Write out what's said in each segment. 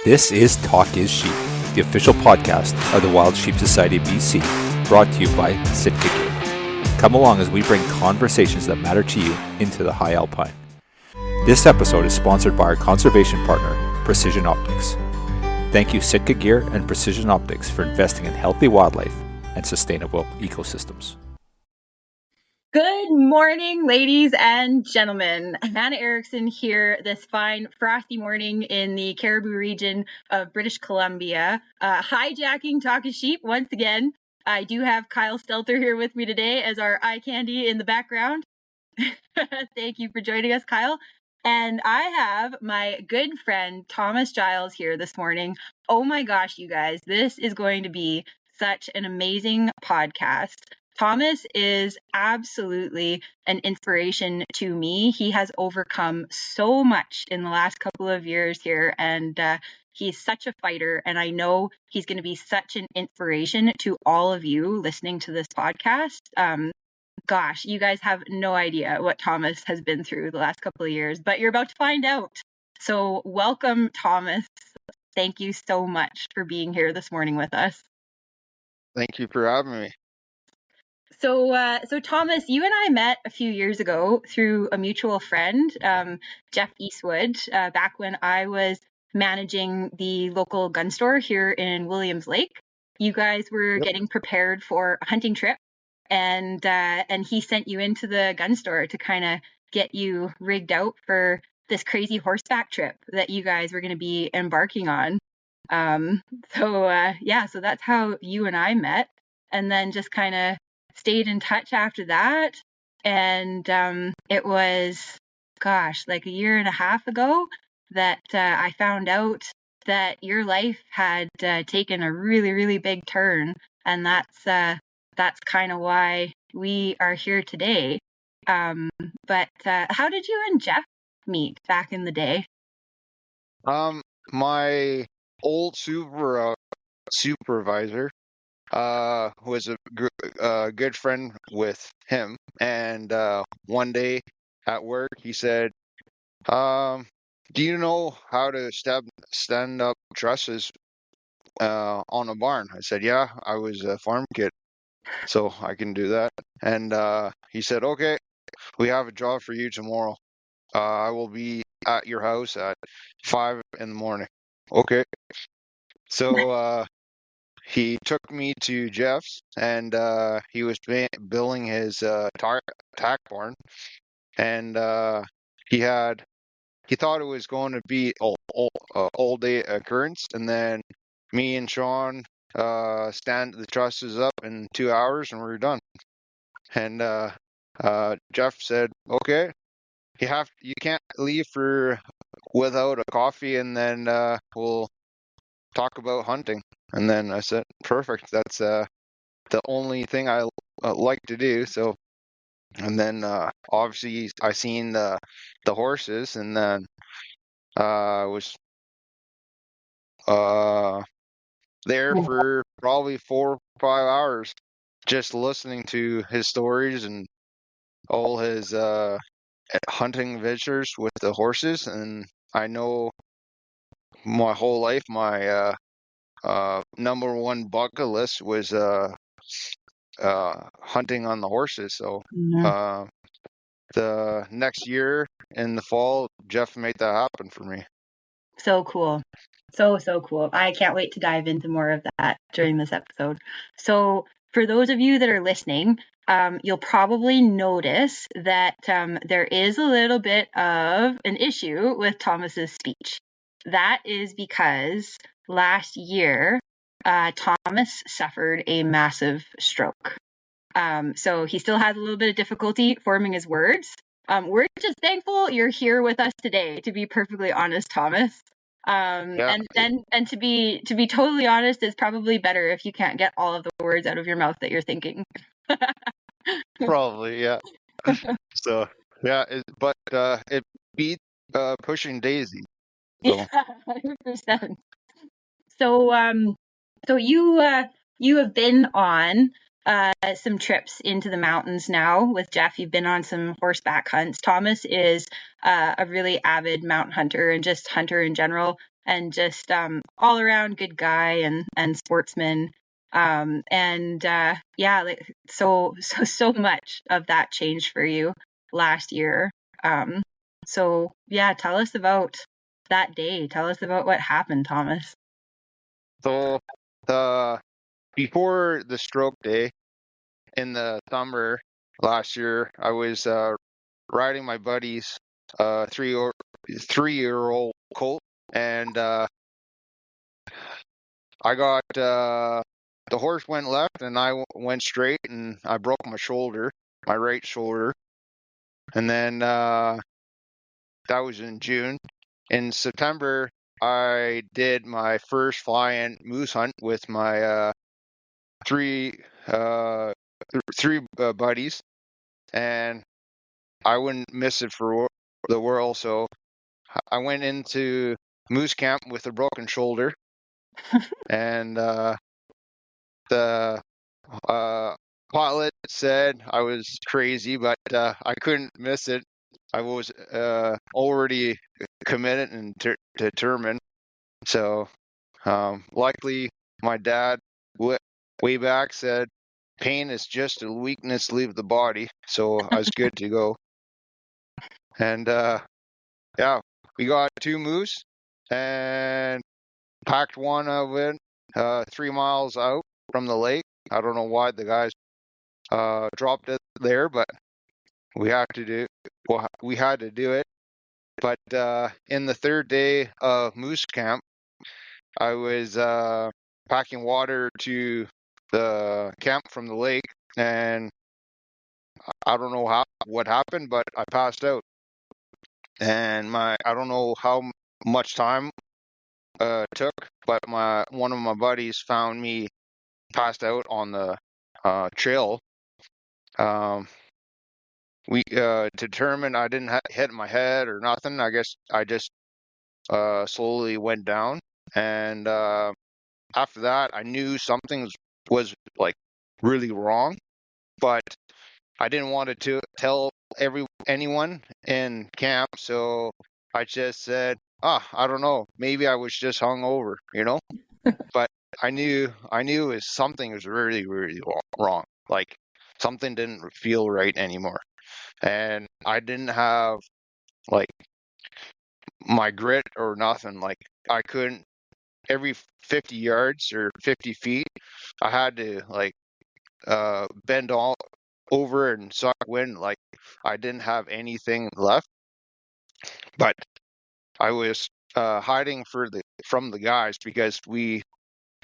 This is Talk is Sheep, the official podcast of the Wild Sheep Society BC, brought to you by Sitka Gear. Come along as we bring conversations that matter to you into the high alpine. This episode is sponsored by our conservation partner, Precision Optics. Thank you Sitka Gear and Precision Optics for investing in healthy wildlife and sustainable ecosystems. Good morning, ladies and gentlemen. Hana Erikson here this fine frosty morning in the Cariboo region of British Columbia, hijacking Talk is Sheep once again. I do have Kyle Stelter here with me today as our eye candy in the background. Thank you for joining us, Kyle. And I have my good friend Thomas Giles here this morning. Oh my gosh, you guys, this is going to be such an amazing podcast. Thomas is absolutely an inspiration to me. He has overcome so much in the last couple of years here, and he's such a fighter, and I know he's going to be such an inspiration to all of you listening to this podcast. Gosh, you guys have no idea what Thomas has been through the last couple of years, but you're about to find out. So welcome, Thomas. Thank you so much for being here this morning with us. Thank you for having me. So Thomas, you and I met a few years ago through a mutual friend, Jeff Eastwood, back when I was managing the local gun store here in Williams Lake. You guys were getting prepared for a hunting trip, and he sent you into the gun store to kind of get you rigged out for this crazy horseback trip that you guys were going to be embarking on. So that's how you and I met, and then just kind of stayed in touch after that. And it was, like a year and a half ago that I found out that your life had taken a really, really big turn. And that's kind of why we are here today. But how did you and Jeff meet back in the day? My old supervisor was a good friend with him, and one day at work he said, "Do you know how to stand up trusses on a barn?" I said, "Yeah, I was a farm kid, so I can do that." And he said, "Okay, we have a job for you tomorrow. I will be at your house at 5 in the morning." Okay. So he took me to Jeff's, and he was building his tack barn, and he thought it was going to be all day occurrence, and then me and Sean stand the trusses up in 2 hours, and we're done. And Jeff said, "Okay, you can't leave without a coffee, and then we'll talk about hunting." And then I said, "Perfect. That's the only thing I like to do." So, and then obviously I seen the horses, and then I was there for probably 4 or 5 hours just listening to his stories and all his hunting adventures with the horses. And I know my whole life my number one bucket list was hunting on the horses. So the next year in the fall, Jeff made that happen for me. So cool. So cool. I can't wait to dive into more of that during this episode. So for those of you that are listening, you'll probably notice that there is a little bit of an issue with Thomas's speech. That is because last year, Thomas suffered a massive stroke. So he still has a little bit of difficulty forming his words. We're just thankful you're here with us today, to be perfectly honest, Thomas. Yeah. And to be totally honest, it's probably better if you can't get all of the words out of your mouth that you're thinking. Probably, yeah. So yeah, but it beat pushing Daisy. So. Yeah, 100%. So you have been on some trips into the mountains now with Jeff. You've been on some horseback hunts. Thomas is a really avid mountain hunter and just hunter in general. and just all around good guy and sportsman. Like so much of that changed for you last year. Tell us about that day. Tell us about what happened, Thomas. So the before the stroke day in the summer last year, I was riding my buddy's 3-year-old colt, and I got the horse went left, and I went straight, and I broke my shoulder, my right shoulder, and then that was in June. In September, I did my first fly-in moose hunt with my three buddies, and I wouldn't miss it for the world. So I went into moose camp with a broken shoulder, and the pilot said I was crazy, but I couldn't miss it. I was already committed and determined. So likely my dad way back said pain is just a weakness, leave the body. So I was good to go. And yeah, we got 2 moose and packed one of it 3 miles out from the lake. I don't know why the guys dropped it there, but we had to do it. But in the 3rd day of moose camp, I was packing water to the camp from the lake, and I don't know what happened, but I passed out. And I don't know how much time took, but one of my buddies found me passed out on the trail. We determined I didn't hit my head or nothing. I guess I just slowly went down, and after that, I knew something was like really wrong, but I didn't want to tell anyone in camp, so I just said, I don't know, maybe I was just hungover, But I knew something was really, really wrong. Like something didn't feel right anymore, and I didn't have like my grit or nothing. Like I couldn't every 50 yards or 50 feet, I had to like bend all over and suck wind. Like I didn't have anything left, but I was hiding from the guys because we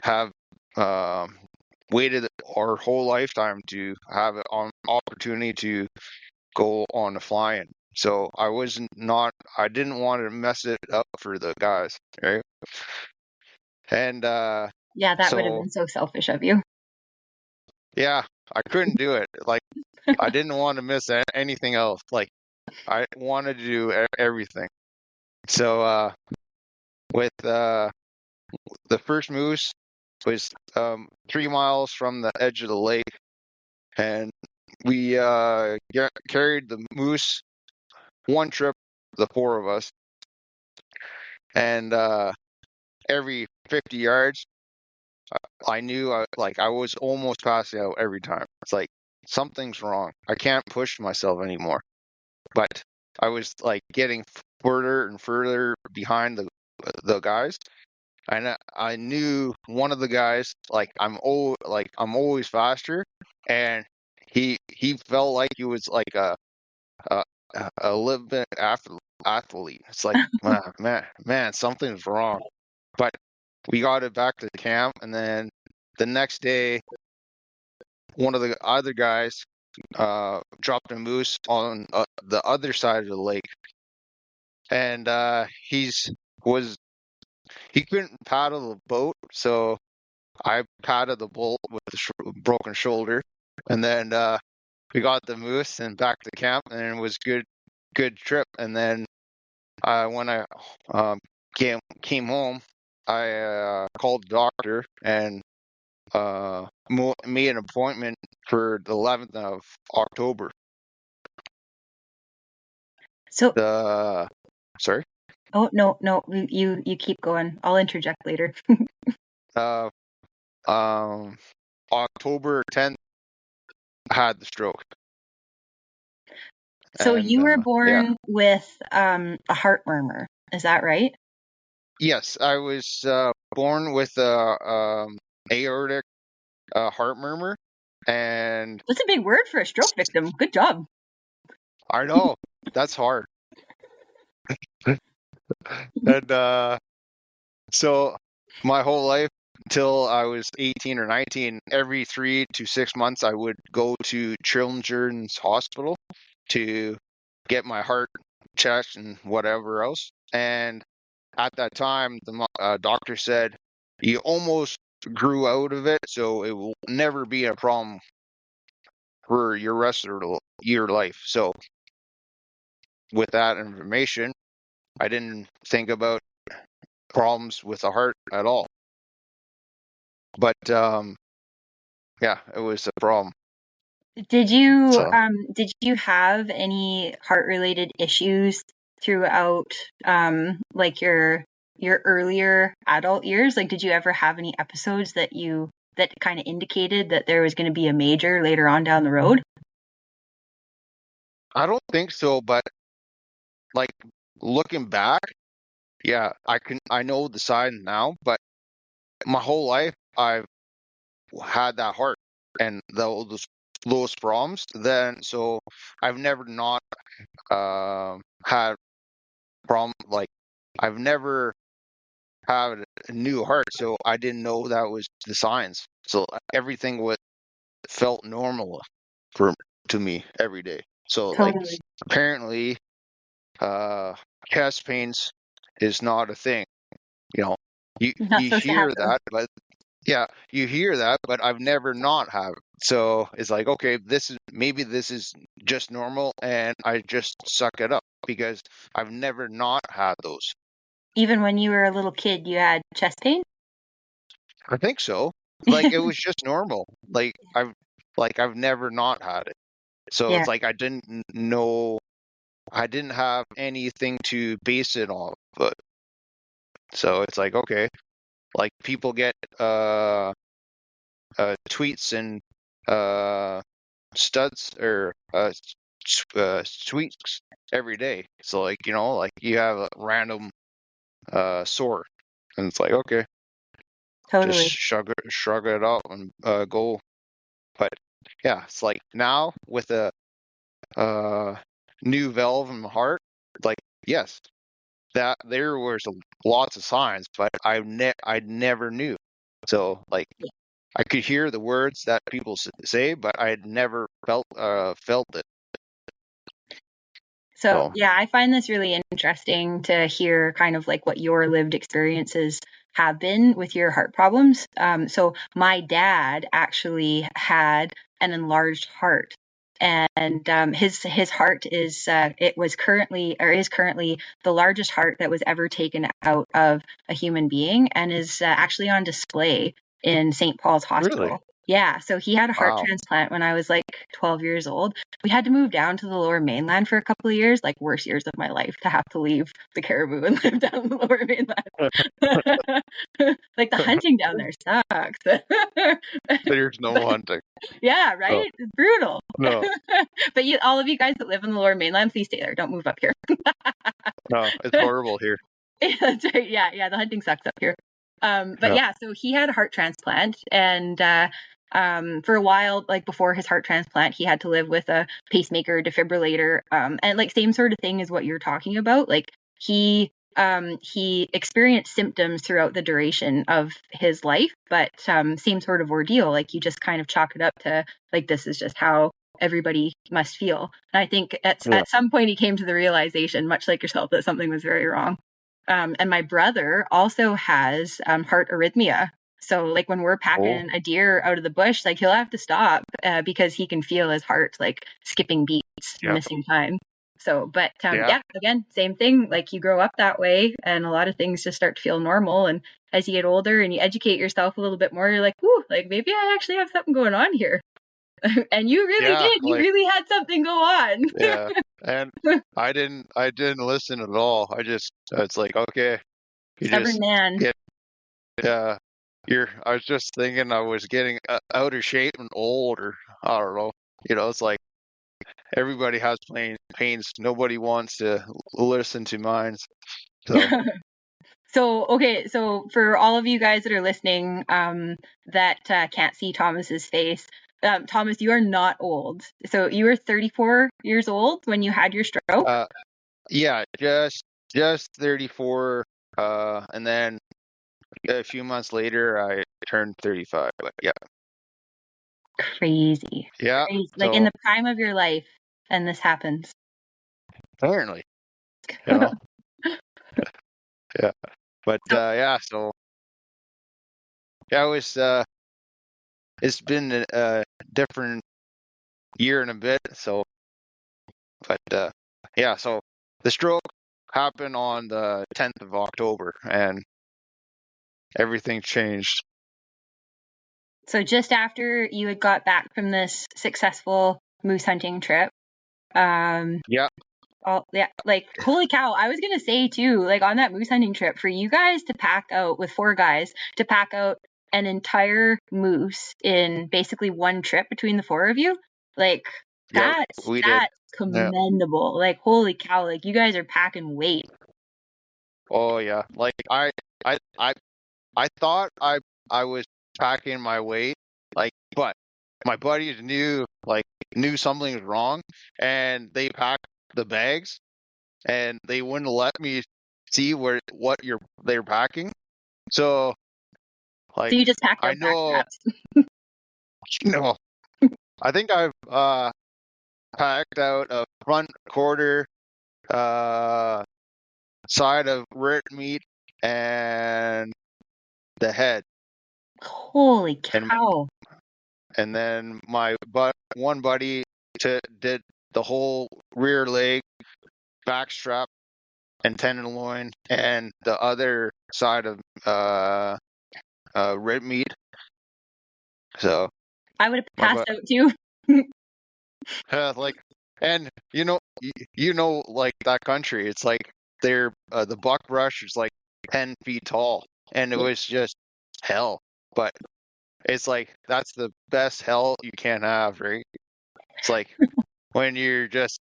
have waited our whole lifetime to have an opportunity to go on a fly-in. So I didn't want to mess it up for the guys, right? And Yeah, that would have so been so selfish of you. yeah, I couldn't do it. Like I didn't want to miss anything else. Like I wanted to do everything. So with the first moose was 3 miles from the edge of the lake, and we carried the moose one trip, the 4 of us, and every 50 yards, I knew I was almost passing out every time. It's like something's wrong. I can't push myself anymore. But I was like getting further and further behind the guys, and I knew one of the guys I'm always faster, and he felt like he was like a, a little bit athlete. It's like man, something's wrong. But we got it back to the camp, and then the next day, one of the other guys dropped a moose on the other side of the lake, and he couldn't paddle the boat, so I paddled the boat with the broken shoulder, and then we got the moose and back to camp, and it was good trip. And then when I came home, I called the doctor and made an appointment for the 11th of October. So Sorry. Oh, no, you keep going. I'll interject later. Uh, October 10th, I had the stroke. So And you were yeah, born with a heart murmur, is that right? yes, I was born with a aortic heart murmur, and That's a big word for a stroke victim. Good job. I know that's hard. And so my whole life till I was 18 or 19, every 3 to 6 months, I would go to Children's Hospital to get my heart checked and whatever else. And at that time, the doctor said, you almost grew out of it, so it will never be a problem for your rest of your life. So with that information, I didn't think about problems with the heart at all. But yeah, it was a problem. Did So you have any heart related issues throughout like your earlier adult years? Like did you ever have any episodes that kind of indicated that there was going to be a major later on down the road? I don't think so, but like looking back, yeah, I know the sign now, but my whole life I've had that heart and those problems. Then so I've never not had problem like I've never had a new heart, so I didn't know that was the signs. So everything was felt normal for to me every day. So like Totally. apparently uh chest pains is not a thing. You know, Not you supposed to hear happen. that, but yeah, you hear that, but I've never not have it. So it's like, okay, this is just normal, and I just suck it up because I've never not had those. Even when you were a little kid, you had chest pain? I think so. Like it was just normal. I've never not had it. So Yeah, it's like I didn't know, I didn't have anything to base it on. But so it's like, okay, like people get tweets and uh studs or tweets every day. So like, like you have a random sore, and it's like, okay, just totally. shrug it up and go. But yeah, it's like now with a uh new valve in my heart, like yes, that there was lots of signs, but I never knew. So like I could hear the words that people say, but I had never felt it. So, So yeah, I find this really interesting to hear kind of like what your lived experiences have been with your heart problems. So, my dad actually had an enlarged heart, and his heart is currently the largest heart that was ever taken out of a human being, and is actually on display in St. Paul's really, Hospital. Yeah, so he had a heart wow. transplant when I was like 12 years old. We had to move down to the Lower Mainland for a couple of years, like worst years of my life, to have to leave the Cariboo and live down the Lower Mainland. Like the hunting down there sucks. There's no hunting. Yeah, No, right? It's brutal. no, But all of you guys that live in the Lower Mainland, please stay there. Don't move up here. no. It's horrible here. That's right. Yeah, the hunting sucks up here. But Yeah. yeah, so he had a heart transplant, and for a while, like before his heart transplant, he had to live with a pacemaker, defibrillator, and like same sort of thing as what you're talking about. Like he experienced symptoms throughout the duration of his life, but same sort of ordeal. Like you just kind of chalk it up to like this is just how everybody must feel. And I think Yeah. at some point he came to the realization, much like yourself, that something was very wrong. And my brother also has heart arrhythmia. So, like when we're Oh, packing a deer out of the bush, like he'll have to stop because he can feel his heart like skipping beats, yeah, missing time. So, but yeah, yeah, again, same thing. Like you grow up that way, and a lot of things just start to feel normal. And as you get older and you educate yourself a little bit more, you're like, "Ooh, like maybe I actually have something going on here." And you really Yeah, did. You really had something go on. yeah. And I didn't listen at all. It's like, okay, you Stubborn just man. get, I was just thinking I was getting out of shape and old, or I don't know. It's like everybody has pains. Nobody wants to listen to mine. So, So for all of you guys that are listening, that can't see Thomas's face, Thomas, you are not old. So you were 34 years old when you had your stroke. yeah, just 34, and then a few months later I turned 35. But yeah, Crazy. yeah. Like in So the prime of your life, and this happens. apparently, you know, yeah. But yeah, so yeah, it's been a different year and a bit. So, but yeah, so the stroke happened on the 10th of October, and everything changed. So just after you had got back from this successful moose hunting trip, Yeah, like holy cow, I was gonna say too, like on that moose hunting trip, for you guys to pack out with 4 guys to pack out an entire moose in basically one trip between the 4 of you, like yeah, we did. that's Yeah. commendable. Like holy cow, like you guys are packing weight. Oh yeah, like I thought I was packing my weight, like, but my buddies knew something was wrong, and they packed the bags, and they wouldn't let me see what they're packing. So So like you just packed I out know, backstraps. I think I've packed out a front quarter, uh side of red meat, and the head, Holy and cow. and then one buddy did the whole rear leg, back strap, and tenderloin, and the other side of red meat. So I would have my passed butt, out too. like, and like that country, it's like the buckbrush is like 10 feet tall, and it was just hell. But it's like that's the best hell you can have, right? It's like when you're just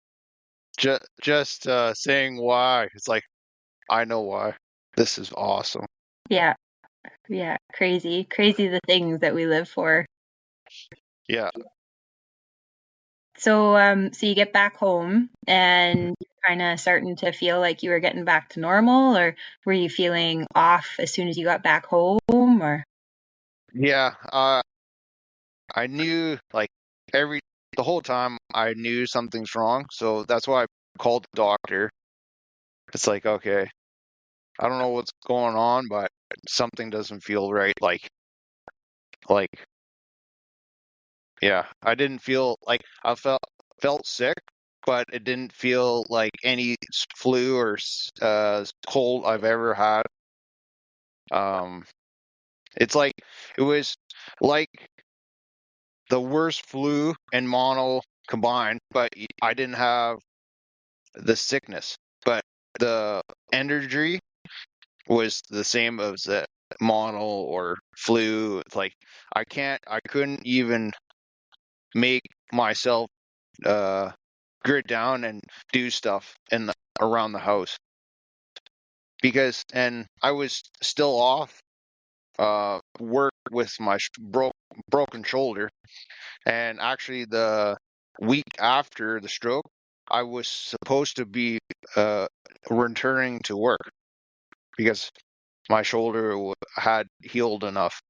saying why. It's like I know why. This is awesome. Yeah. Crazy the things that we live for. Yeah. So you get back home and kind of starting to feel like you were getting back to normal, or were you feeling off as soon as you got back home, or? Yeah. I knew like the whole time I knew something's wrong, so that's why I called the doctor. It's like, okay, I don't know what's going on, but something doesn't feel right. Like, yeah, I didn't feel like I felt sick, but it didn't feel like any flu or cold I've ever had. It's like it was like the worst flu and mono combined, but I didn't have the sickness, but the energy was the same as the mono or flu. It's like I couldn't even make myself grit down and do stuff around the house and I was still off work with my broken shoulder, and actually the week after the stroke I was supposed to be returning to work because my shoulder had healed enough.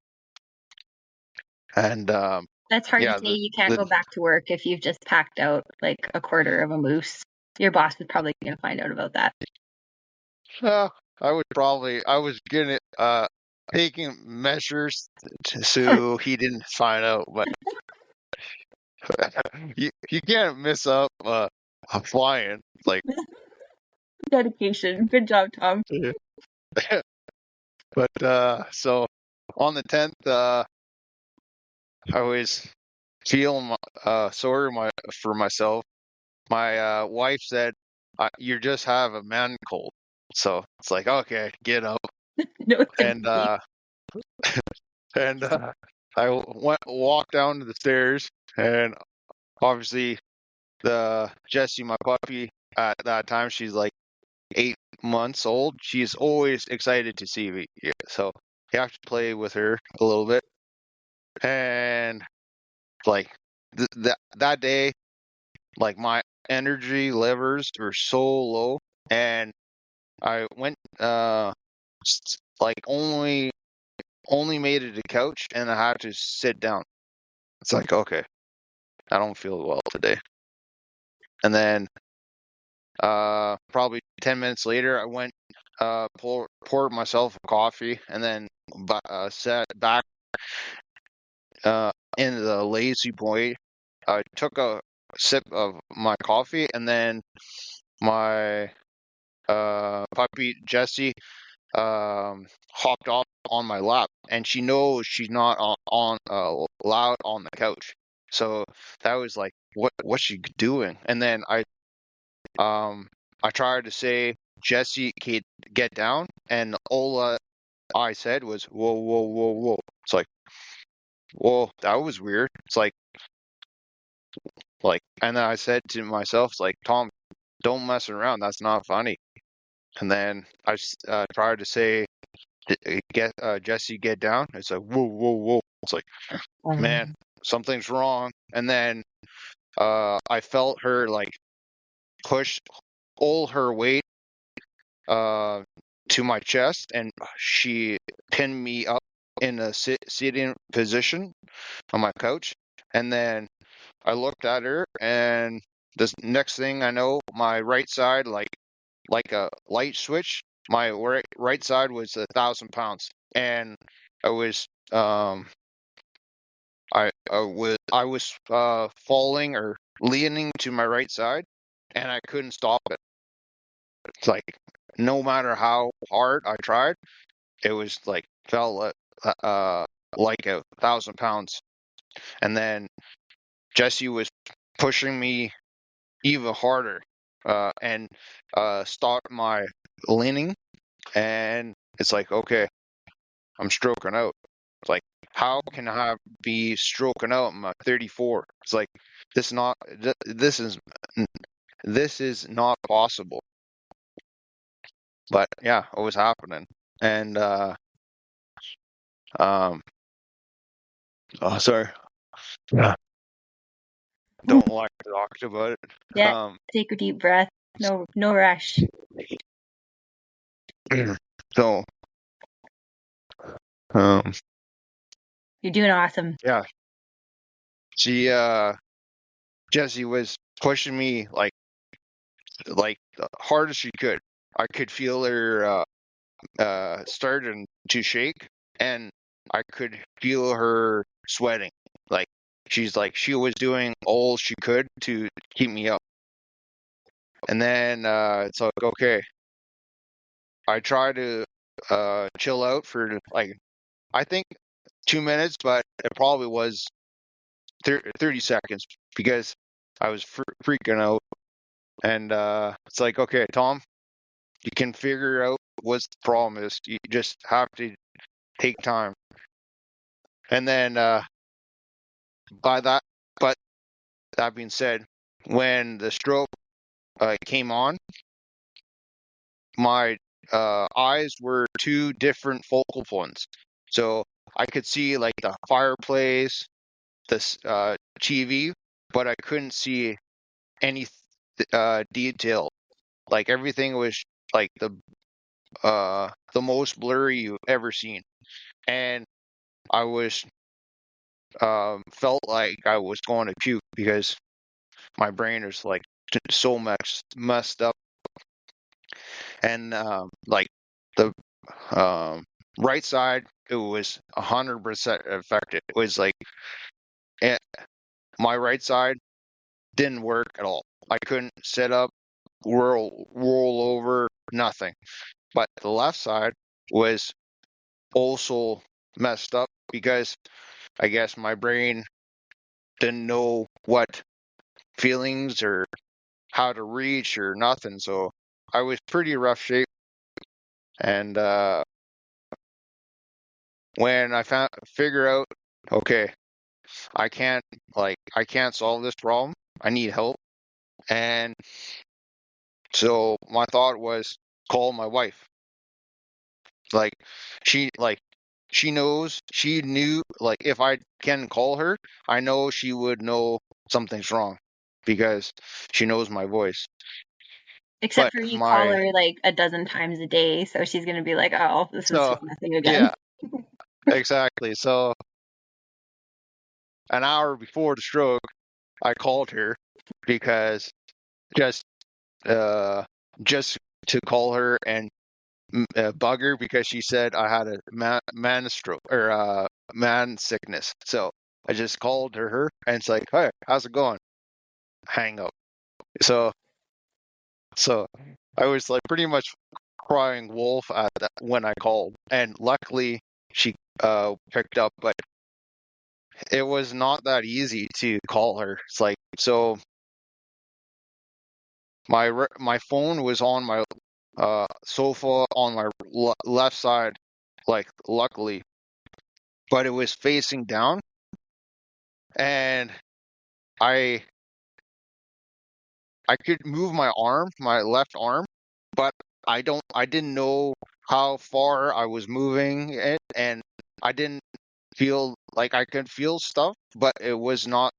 And That's hard to yeah, say. You can't go back to work if you've just packed out like a quarter of a moose. Your boss is probably going to find out about that. I was getting taking measures so he didn't find out, but you can't mess up flying. Like, Dedication. Good job, Tom. but so on the 10th, I was feeling sorry for myself. My wife said, "You just have a man cold." So it's like, okay, get up. No And sympathy. and I walked down to the stairs, and obviously the Jessie, my puppy, at that time she's like 8 months old. She's always excited to see me. Yeah, so you have to play with her a little bit. And like that day, like my energy levers were so low, and I went like only made it to the couch, and I had to sit down. It's like, okay, I don't feel well today. And then probably 10 minutes later, I went poured myself a coffee, and then sat back in the lazy boy. I took a sip of my coffee, and then my puppy Jessie hopped off on my lap, and she knows she's not allowed on the couch. So that was like, what's she doing? And then I tried to say, Jessie, get down, and all I said was, whoa, whoa, whoa, whoa. It's like, whoa, that was weird. It's like, and then I said to myself, it's like, Tom, don't mess around. That's not funny. And then I tried to say, get Jessie, get down. It's like, whoa, whoa, whoa. It's like, man, something's wrong. And then I felt her like push all her weight to my chest, and she pinned me up in a sitting position on my couch. And then I looked at her, and the next thing I know, my right side, like a light switch, my right side was 1,000 pounds, and I was I was falling or leaning to my right side, and I couldn't stop it. It's like no matter how hard I tried, it was like felt like 1,000 pounds. And then Jessie was pushing me even harder, and stopped my leaning. And it's like, okay, I'm stroking out. It's like, how can I be stroking out? I'm 34. It's like this is not possible. But yeah, it was happening. And oh, sorry. Yeah. Don't like to talk about it. Yeah, take a deep breath. No rush. So You're doing awesome. yeah, Jessie was pushing me like the hardest she could. I could feel her starting to shake, and I could feel her sweating. Like she was doing all she could to keep me up. And then it's like, okay, I try to chill out for like, I think 2 minutes, but it probably was 30 seconds because I was freaking out. And it's like, okay, Tom, you can figure out what the problem is. You just have to take time. And then by that, but that being said, when the stroke came on, my eyes were two different focal points. So I could see like the fireplace, this TV, but I couldn't see any detail. Like everything was like the most blurry you've ever seen. And I was felt like I was going to puke because my brain is like so much messed up. And like the right side, it was 100% affected. It was like my right side didn't work at all. I couldn't sit up, roll over, nothing. But the left side was also messed up because I guess my brain didn't know what feelings or how to reach or nothing. So I was pretty rough shape. And when I figure out, okay, I can't solve this problem. I need help. And so my thought was call my wife. Like she like she knew like if I can call her, I know she would know something's wrong because she knows my voice. Except But for you call my her like a dozen times a day, so she's gonna be like, "Oh, this is so just messing again." yeah, exactly. So an hour before the stroke, I called her because just uh just to call her and bug her because she said I had a man stroke or man sickness. So I just called her and it's like, hey, how's it going? Hang up. So so I was like pretty much crying wolf at that when I called, and luckily she picked up, but it was not that easy to call her. It's like so my phone was on my sofa on my left side, like luckily, but it was facing down, and I I could move my arm, my left arm, but I didn't know how far I was moving it, and I didn't feel like I could feel stuff, but it was not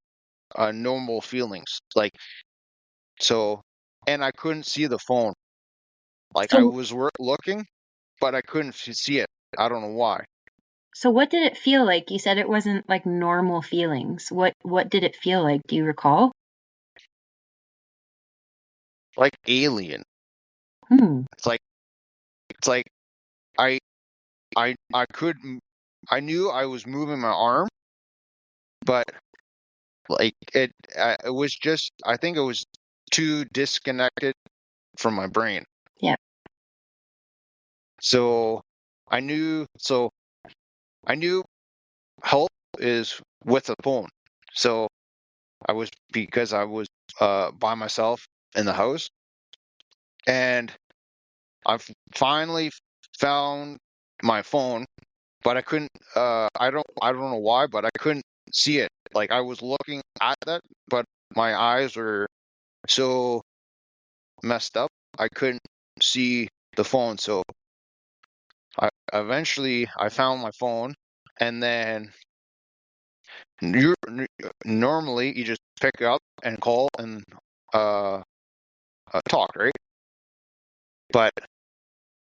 normal feelings. Like so, and I couldn't see the phone. Like I So, was looking, but I couldn't see it. I don't know why. so what did it feel like? You said it wasn't like normal feelings. What did it feel like? Do you recall? Like alien. Hmm. It's like I I could I knew I was moving my arm, but like it was just I think it was too disconnected from my brain. Yeah. So so I knew help is with a phone. So because I was by myself in the house, and finally found my phone, but I couldn't I don't know why, but I couldn't see it. Like I was looking at that, but my eyes were so messed up I couldn't see the phone. So I found my phone, and then you normally you just pick up and call and uh, talk, right? But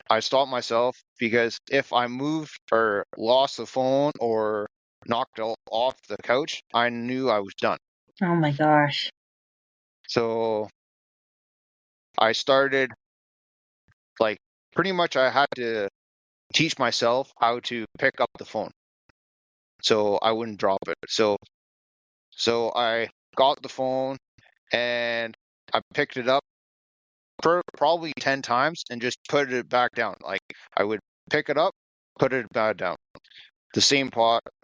I stopped myself because if I moved or lost the phone or knocked it off the couch, I knew I was done. Oh my gosh. So I started like pretty much I had to teach myself how to pick up the phone so I wouldn't drop it. So I got the phone and I picked it up probably 10 times and just put it back down. Like I would pick it up, put it back down. The same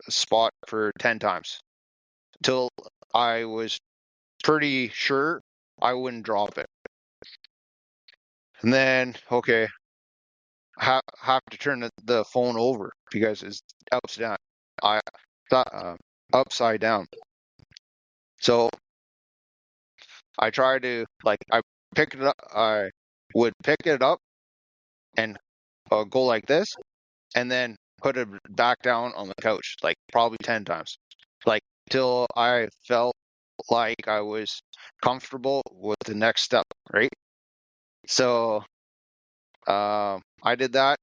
spot for 10 times till I was pretty sure I wouldn't drop it. And then, okay, have to turn the phone over because it's upside down. I upside down. So I try to like I pick it up. I would pick it up and go like this, and then put it back down on the couch, like probably 10 times, like till I felt like I was comfortable with the next step, right? So I did that.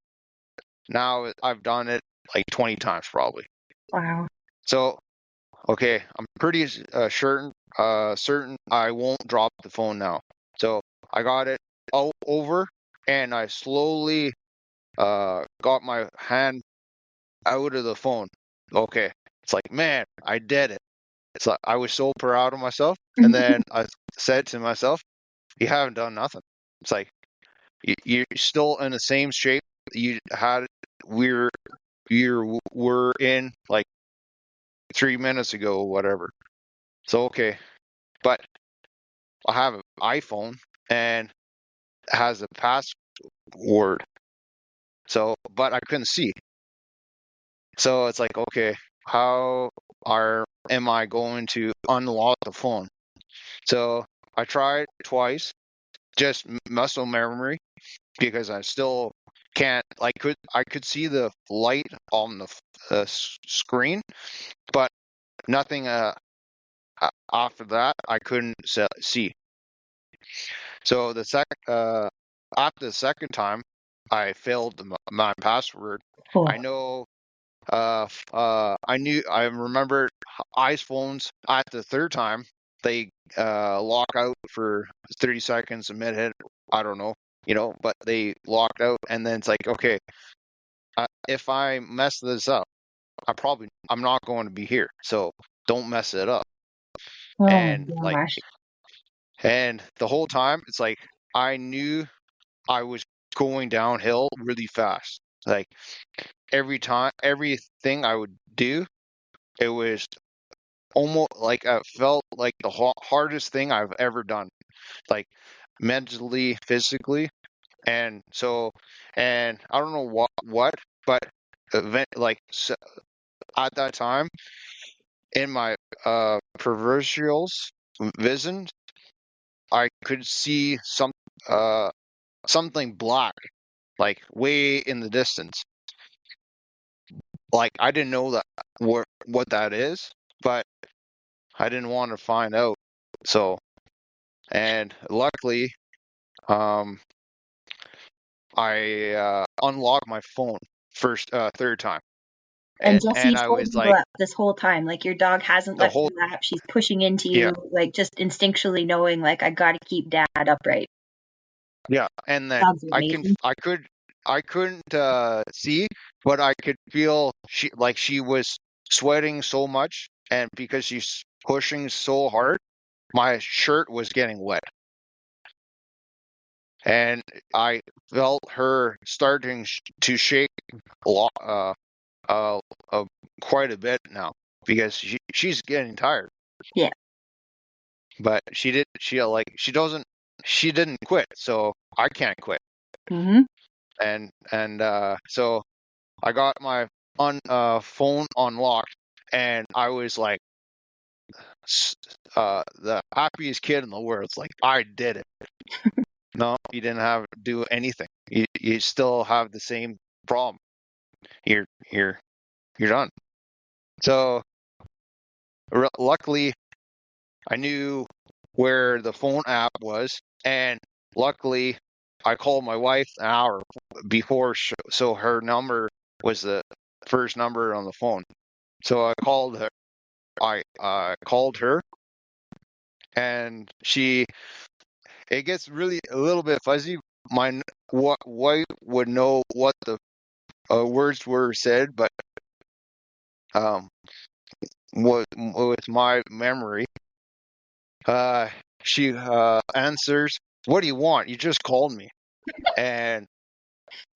Now I've done it like 20 times probably. Wow. So okay, I'm pretty certain I won't drop the phone now. So I got it over, and I slowly got my hand out of the phone. Okay, it's like, man, I did it. It's like I was so proud of myself, and then I said to myself, "You haven't done nothing." It's like you're still in the same shape you had. We're you were in like 3 minutes ago, or whatever. So okay, but I have an iPhone and it has a password. So, but I couldn't see. So it's like, okay, how am I going to unlock the phone? So I tried twice, just muscle memory, because I still can't. I could see the light on the screen, but nothing. After that, I couldn't see. So after the second time, I failed my password. Oh. I know. I remember iPhones at the third time. They lock out for 30 seconds, a minute. I don't know, but they locked out, and then it's like, okay, if I mess this up, I'm not going to be here. So don't mess it up. Oh And gosh. and the whole time, it's like I knew I was going downhill really fast. Like everything I would do, it was almost like I felt like the hardest thing I've ever done, like mentally, physically, and so, and I don't know but at that time in my perversials vision, I could see something black, like way in the distance. Like I didn't know that what that is, but I didn't want to find out. So, and luckily, um, I unlocked my phone third time, And and Jesse's I was holding you like up this whole time. Like your dog hasn't the let whole you lap. She's pushing into yeah you, like just instinctually knowing, like, I got to keep dad upright. yeah, and then Dogs are amazing. I couldn't see, but I could feel she was sweating so much, and because she's pushing so hard, my shirt was getting wet, and I felt her starting to shake a lot, uh, quite a bit now because she's getting tired. Yeah. But she didn't quit, so I can't quit. Mm-hmm. And so I got my phone unlocked, and I was like the happiest kid in the world. It's like I did it. No, you didn't have to do anything. You still have the same problem. You're you're you're done. So luckily, I knew where the phone app was, and luckily, I called my wife an hour before, so her number was the first number on the phone. So I called her. I called her, and it gets really a little bit fuzzy. My wife would know what the words were said, but um, with my memory, uh, she answers, "What do you want? You just called me." And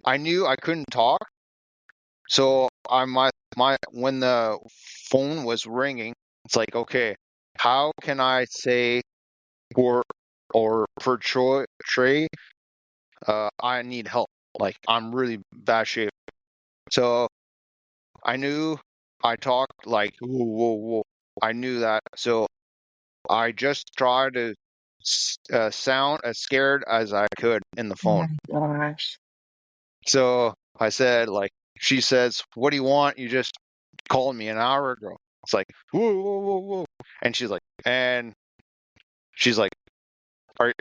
I knew I couldn't talk, so my when the phone was ringing, it's like, okay, how can I say or portray I need help, like I'm really bad shape. So I knew I talked like whoa whoa whoa. I knew that, so I just tried to sound as scared as I could in the Oh phone. my gosh. So I said, like, she says, "What do you want? You just called me an hour ago." It's like, whoa, whoa, whoa, whoa. And she's like, are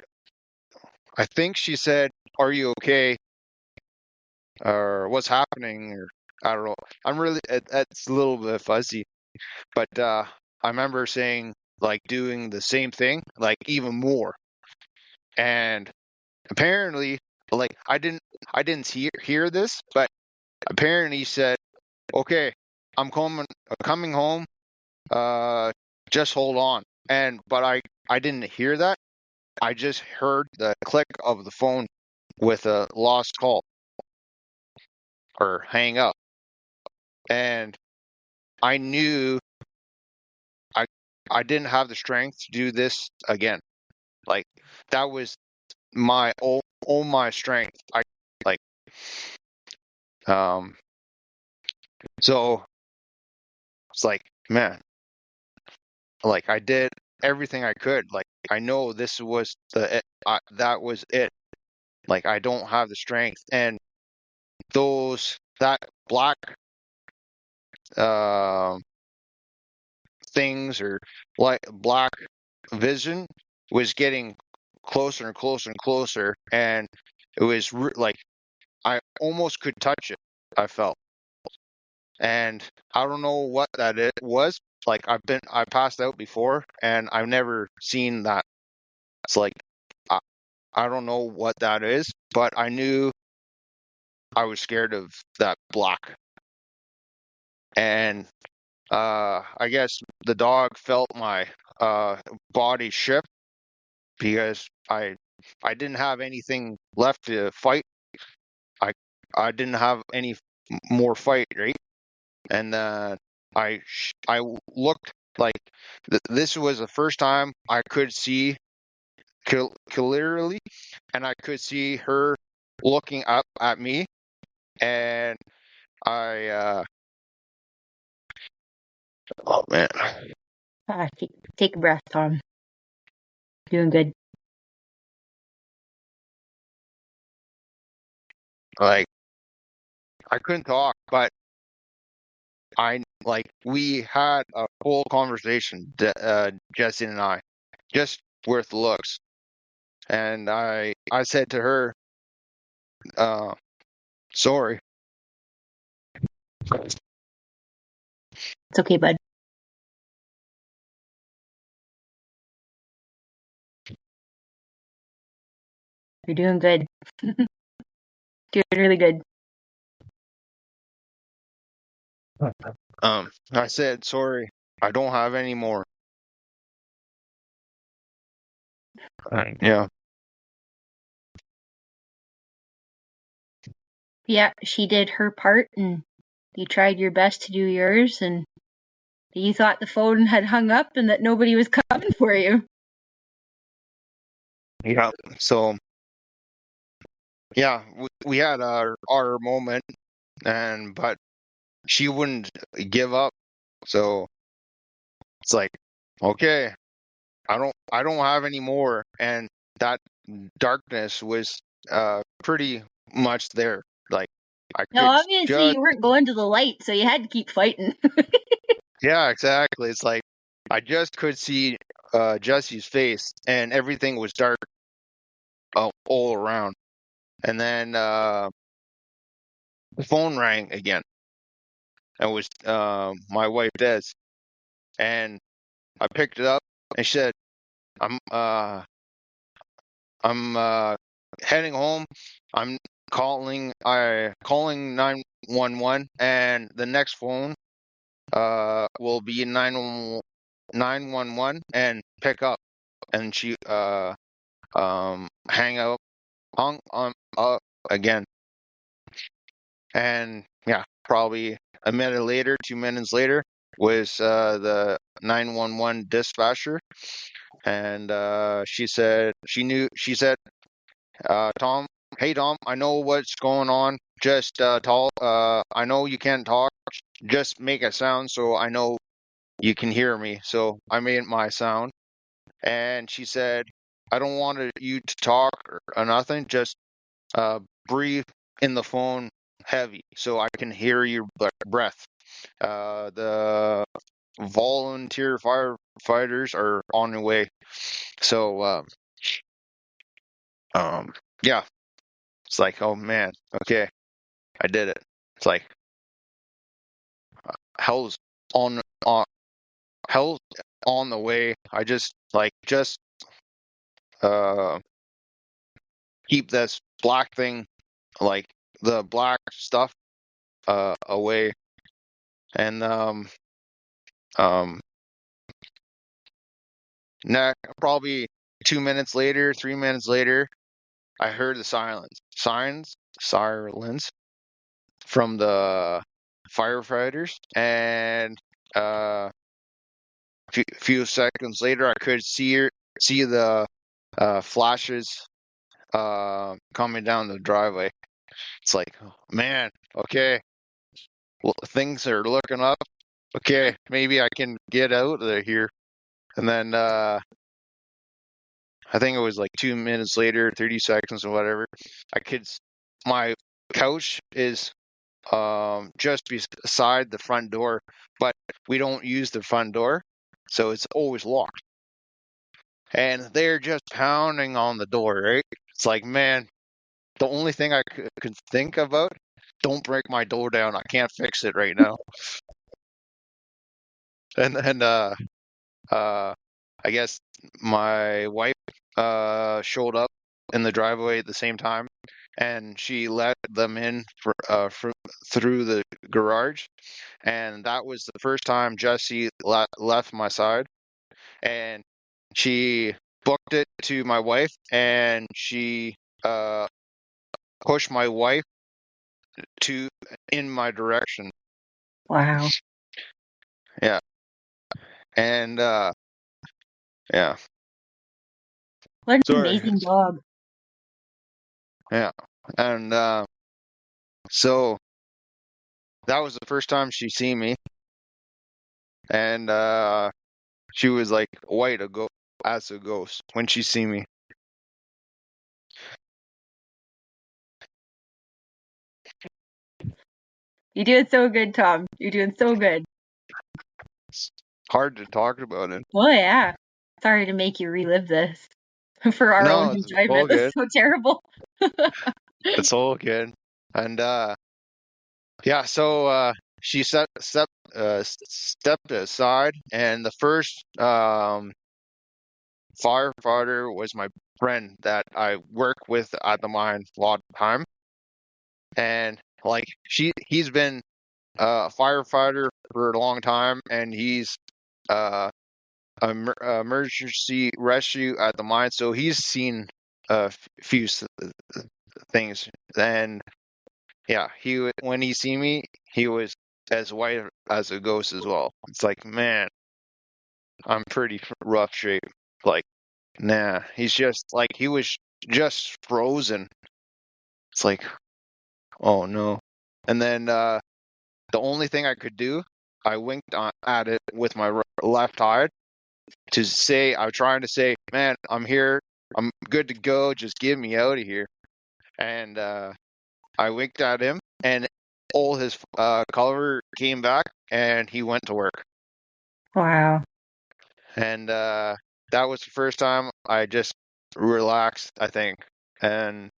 I think she said, "Are you okay?" Or what's happening? Or I don't know. It's a little bit fuzzy, but I remember saying like doing the same thing, like even more. And apparently, like I didn't hear this, but apparently he said, "Okay, I'm coming home. Uh, just hold on." But I didn't hear that. I just heard the click of the phone with a lost call or hang up, and I knew I I didn't have the strength to do this again. Like that was my all my strength. I like so it's like, man, like I did everything I could. Like I know this was that was it. Like I don't have the strength, and that black um things or like black vision was getting closer and closer and closer, and it was like I almost could touch it. I felt, and I don't know what that it was. Like I passed out before, and I've never seen that. It's like I, I don't know what that is, but I knew I was scared of that black, and I guess the dog felt my body shift because I didn't have anything left to fight. I I didn't have any more fight, right? And I looked like this was the first time I could see clearly, and I could see her looking up at me, and I oh man, Take a breath, Tom. Doing good. like I couldn't talk, but we had a full conversation, Jesse and I, just worth looks. And I said to her, sorry. It's okay, bud. You're doing good. Doing really good. I said, sorry, I don't have any more. Yeah. Yeah, she did her part, and you tried your best to do yours, and you thought the phone had hung up and that nobody was coming for you. Yeah. So, yeah, we had our moment, but she wouldn't give up. So it's like, okay, I don't have any more. And that darkness was pretty much there. Like I Now, could obviously, just, you weren't going to the light, so you had to keep fighting. yeah, exactly. It's like I just could see Jesse's face, and everything was dark all around. And then the phone rang again. It was my wife Des, and I picked it up, and she said, "I'm heading home. I'm calling 911, and the next phone will be 911 and pick up." And she hung on up again, and yeah, probably a minute later, 2 minutes later, was the 911 dispatcher, and she said, Tom, hey Tom, I know what's going on. Just I know you can't talk. Just make a sound so I know you can hear me. So I made my sound, and she said, I don't want you to talk or nothing. Just breathe in the phone heavy so I can hear your breath. The volunteer firefighters are on the way. So yeah, it's like, oh man, okay, I did it. It's like hell's on hell's on the way. I just uh keep this black thing, like the black stuff away. And um next, probably 2 minutes later, 3 minutes later, I heard the sirens from the firefighters, and few seconds later, I could see the flashes coming down the driveway. It's like, man, okay, well, things are looking up. Okay, maybe I can get out of here. And then I think it was like 2 minutes later, 30 seconds or whatever. My couch is just beside the front door, but we don't use the front door, so it's always locked. And they're just pounding on the door, right? It's like, man, the only thing I could think about, don't break my door down. I can't fix it right now. And then I guess my wife showed up in the driveway at the same time, and she let them in through the garage, and that was the first time Jessie left my side, and she booked it to my wife, and she pushed my wife in my direction. Wow. Yeah. And yeah. What an Sorry. amazing dog. Yeah. And so that was the first time she seen me, and she was like white as a ghost when she seen me. You're doing so good, Tom. You're doing so good. It's hard to talk about it. Well, yeah. Sorry to make you relive this for our No, own it's all enjoyment. This is good. so terrible. It's all good. And yeah, so she stepped aside, and the first firefighter was my friend that I work with at the mine a lot of time. And like he's been a firefighter for a long time, and he's uh emergency rescue at the mine, so he's seen a few things. And yeah, when he seen me, he was as white as a ghost as well. It's like, man, I'm pretty rough shape. Like, nah, he's just like, he was just frozen. It's like, oh no. And then the only thing I could do, I winked at it with my left eye to say, I'm trying to say, man, I'm here. I'm good to go. Just get me out of here. And I winked at him, and all his color came back, and he went to work. Wow. And that was the first time I just relaxed, I think. And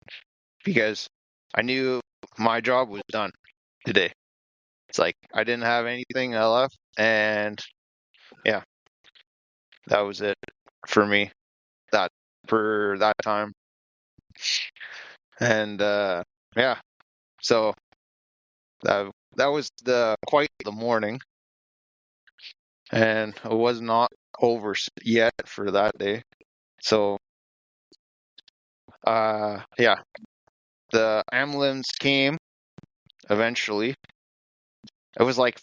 because I knew my job was done today. It's like I didn't have anything left, and yeah, that was it for me for that time. And yeah, so that was quite the morning, and it was not over yet for that day. So yeah, the ambulance came eventually. It was like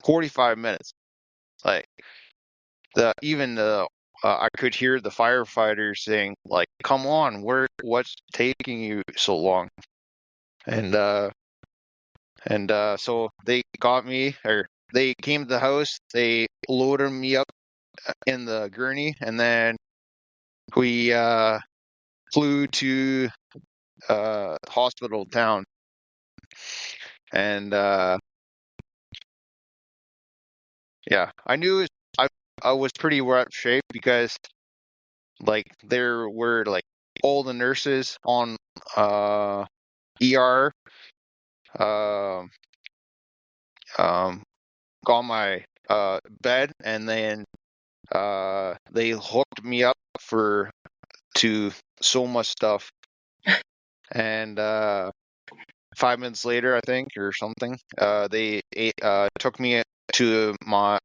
45 minutes. Like I could hear the firefighters saying like, "Come on, what's taking you so long?" And so they got me, or they came to the house. They loaded me up in the gurney, and then we flew to hospital town. And yeah, I knew I was pretty rough shape because like there were like all the nurses on ER got my bed, and then they hooked me up to so much stuff. And 5 minutes later, I think, or something, they took me to my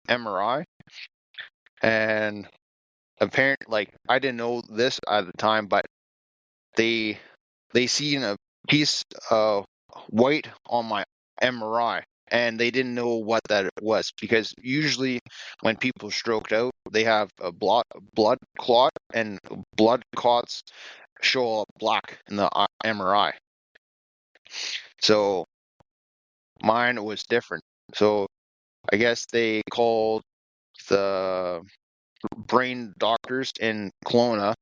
MRI. And apparently, like, I didn't know this at the time, but they seen a piece of white on my MRI, and they didn't know what that was, because usually when people stroked out, they have a blood clot, and blood clots show up black in the MRI. So mine was different. So I guess they called the brain doctors in Kelowna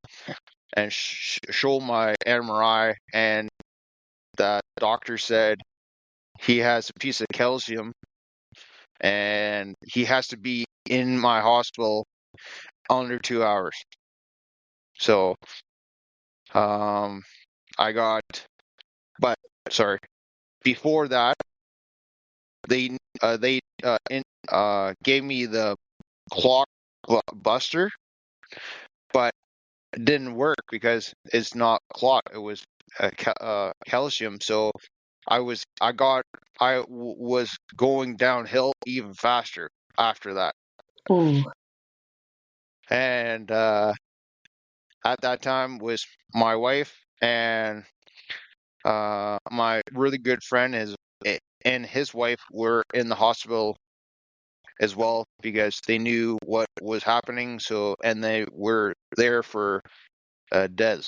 and showed my MRI, and that doctor said he has a piece of calcium and he has to be in my hospital under 2 hours. So I got, but sorry, before that they gave me the clock buster, but it didn't work because it's not clot, it was calcium. So I was going downhill even faster after that. Ooh. And at that time was my wife and my really good friend and his wife were in the hospital as well, because they knew what was happening. So, and they were there for Des.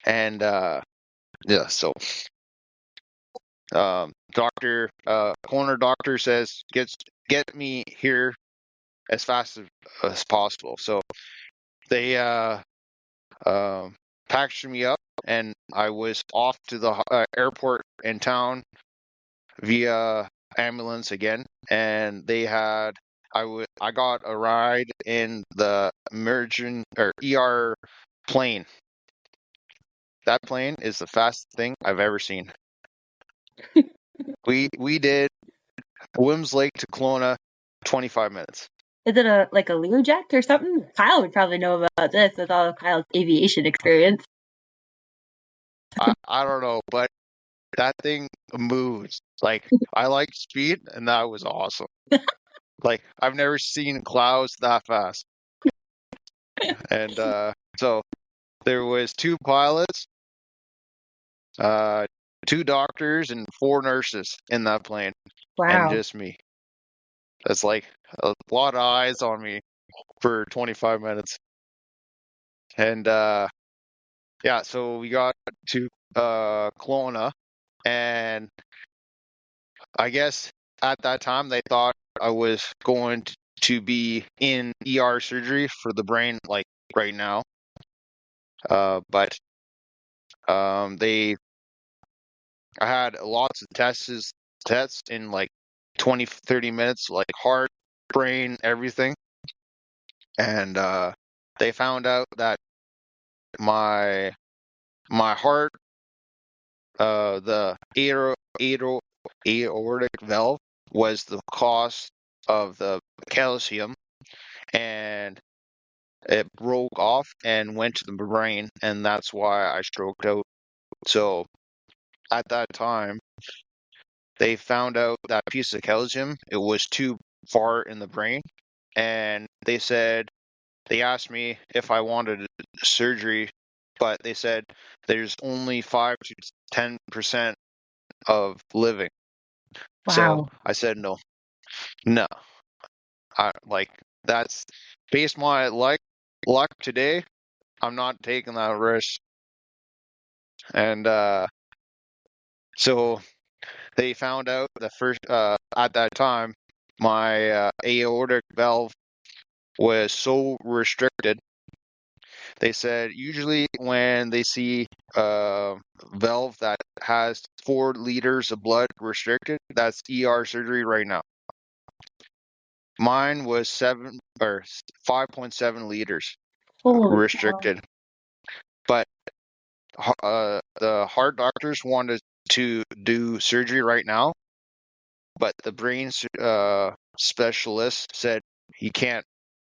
And yeah, so corner doctor says get me here as fast as possible. So they packaged me up, and I was off to the airport in town via ambulance again. And I got a ride in the emergent or ER plane. That plane is the fastest thing I've ever seen. We did Wims Lake to Kelowna, 25 minutes. Is it a Learjet or something? Kyle would probably know about this with all of Kyle's aviation experience. I don't know, but that thing moves. Like, I like speed, and that was awesome. Like, I've never seen clouds that fast. And so there was 2 pilots, 2 doctors, and 4 nurses in that plane, and Wow. just me. That's like a lot of eyes on me for 25 minutes. And yeah, so we got to Kelowna, and I guess at that time they thought I was going to be in ER surgery for the brain, like right now. But I had lots of tests in like 20-30 minutes, like heart, brain, everything. And they found out that my heart, the aortic valve was the cause of the calcium, and it broke off and went to the brain, and that's why I stroked out. So at that time, they found out that piece of calcium, it was too far in the brain, and they asked me if I wanted surgery, but they said there's only 5 to 10% of living. Wow. So I said no. That's based my luck today. I'm not taking that risk. And so they found out at that time my aortic valve was so restricted. They said usually when they see a valve that has 4 liters of blood restricted, that's ER surgery right now. Mine was 5.7 liters restricted. But the heart doctors wanted to do surgery right now, but the brain specialist said he can't.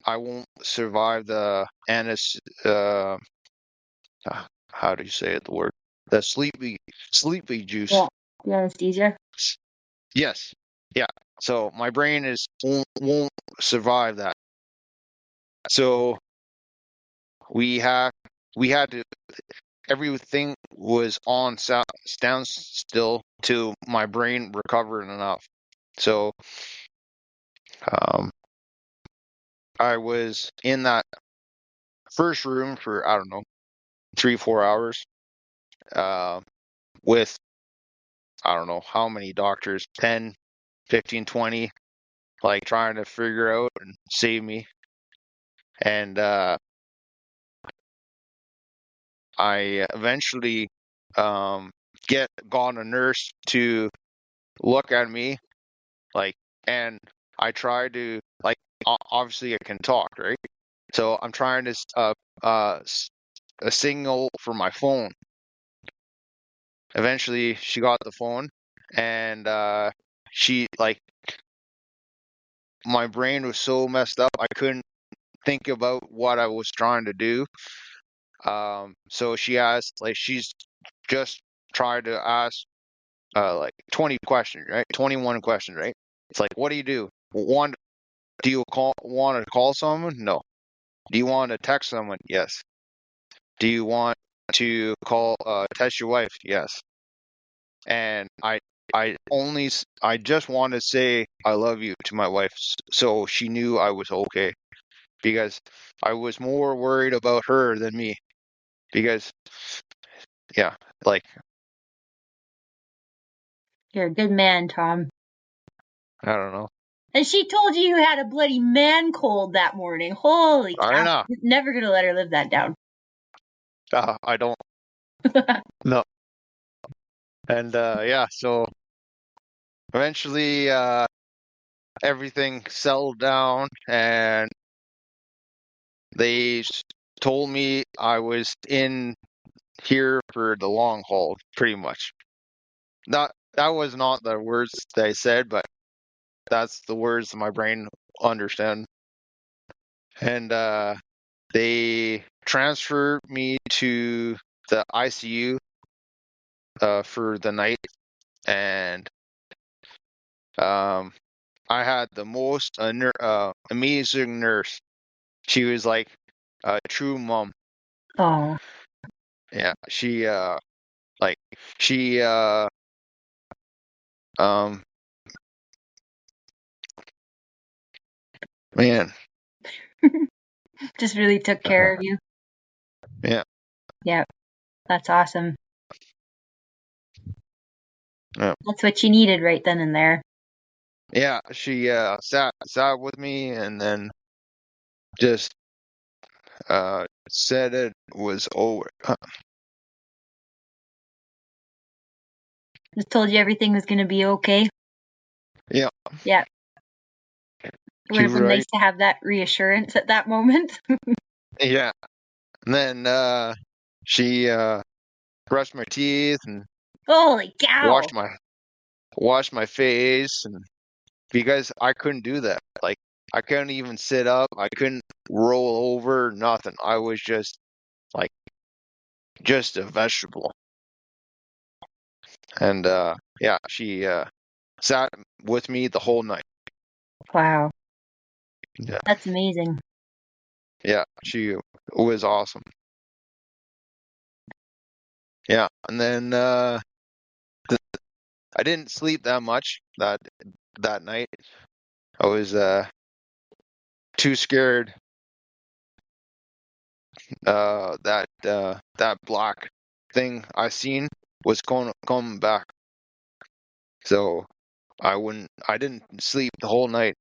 I won't survive the how do you say it? The word, the sleepy juice. Yeah, the anesthesia. Yes, yeah. So my brain won't survive that. So we had to. everything was on standstill till my brain recovered enough. So I was in that first room for, I don't know, 3-4 hours with, I don't know how many doctors, 10, 15, 20, like trying to figure out and save me. And I eventually got a nurse to look at me, like, and I tried to, like, obviously I can talk, right? So I'm trying to a signal for my phone. Eventually she got the phone, and she, like, my brain was so messed up I couldn't think about what I was trying to do. So she asked, like, she's just tried to ask like 20 questions, right? 21 questions, right? It's like, what do you do? One, do you want to call someone? No. Do you want to text someone? Yes. Do you want to text your wife? Yes. And I just want to say I love you to my wife, so she knew I was okay, because I was more worried about her than me, because yeah, like, You're a good man, Tom. I don't know. And she told you had a bloody man cold that morning. Holy I cow. know. Never gonna let her live that down. I don't know. And yeah, so eventually everything settled down, and they told me I was in here for the long haul, pretty much. That was not the words they said, but that's the words my brain understand. And they transferred me to the ICU for the night, and I had the most amazing nurse. She was like a true mom. Oh. Yeah, like she um man. Just really took care of you. Yeah. Yeah. That's awesome. Yeah. That's what you needed right then and there. Yeah, she sat with me, and then just said it was over. Just told you everything was gonna be okay. Yeah. Yeah. It would have She been right. nice to have that reassurance at that moment. Yeah. And then she brushed my teeth and Holy cow. washed my face, and because I couldn't do that. Like, I couldn't even sit up. I couldn't roll over, nothing. I was just like just a vegetable. And yeah, she sat with me the whole night. Wow. Yeah. That's amazing. Yeah, she was awesome. Yeah, and then I didn't sleep that much that night. I was too scared that black thing I seen was going to come back. So I didn't sleep the whole night.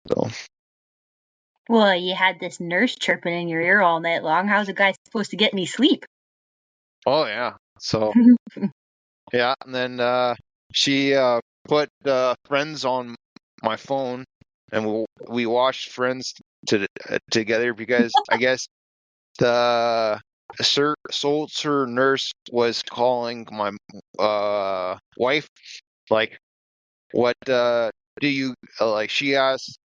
So, Well, you had this nurse chirping in your ear all night long. How's a guy supposed to get any sleep? oh yeah. So yeah, and then she put Friends on my phone, and we watched Friends together, because I guess the soldier nurse was calling my wife, like, what do you like? She asked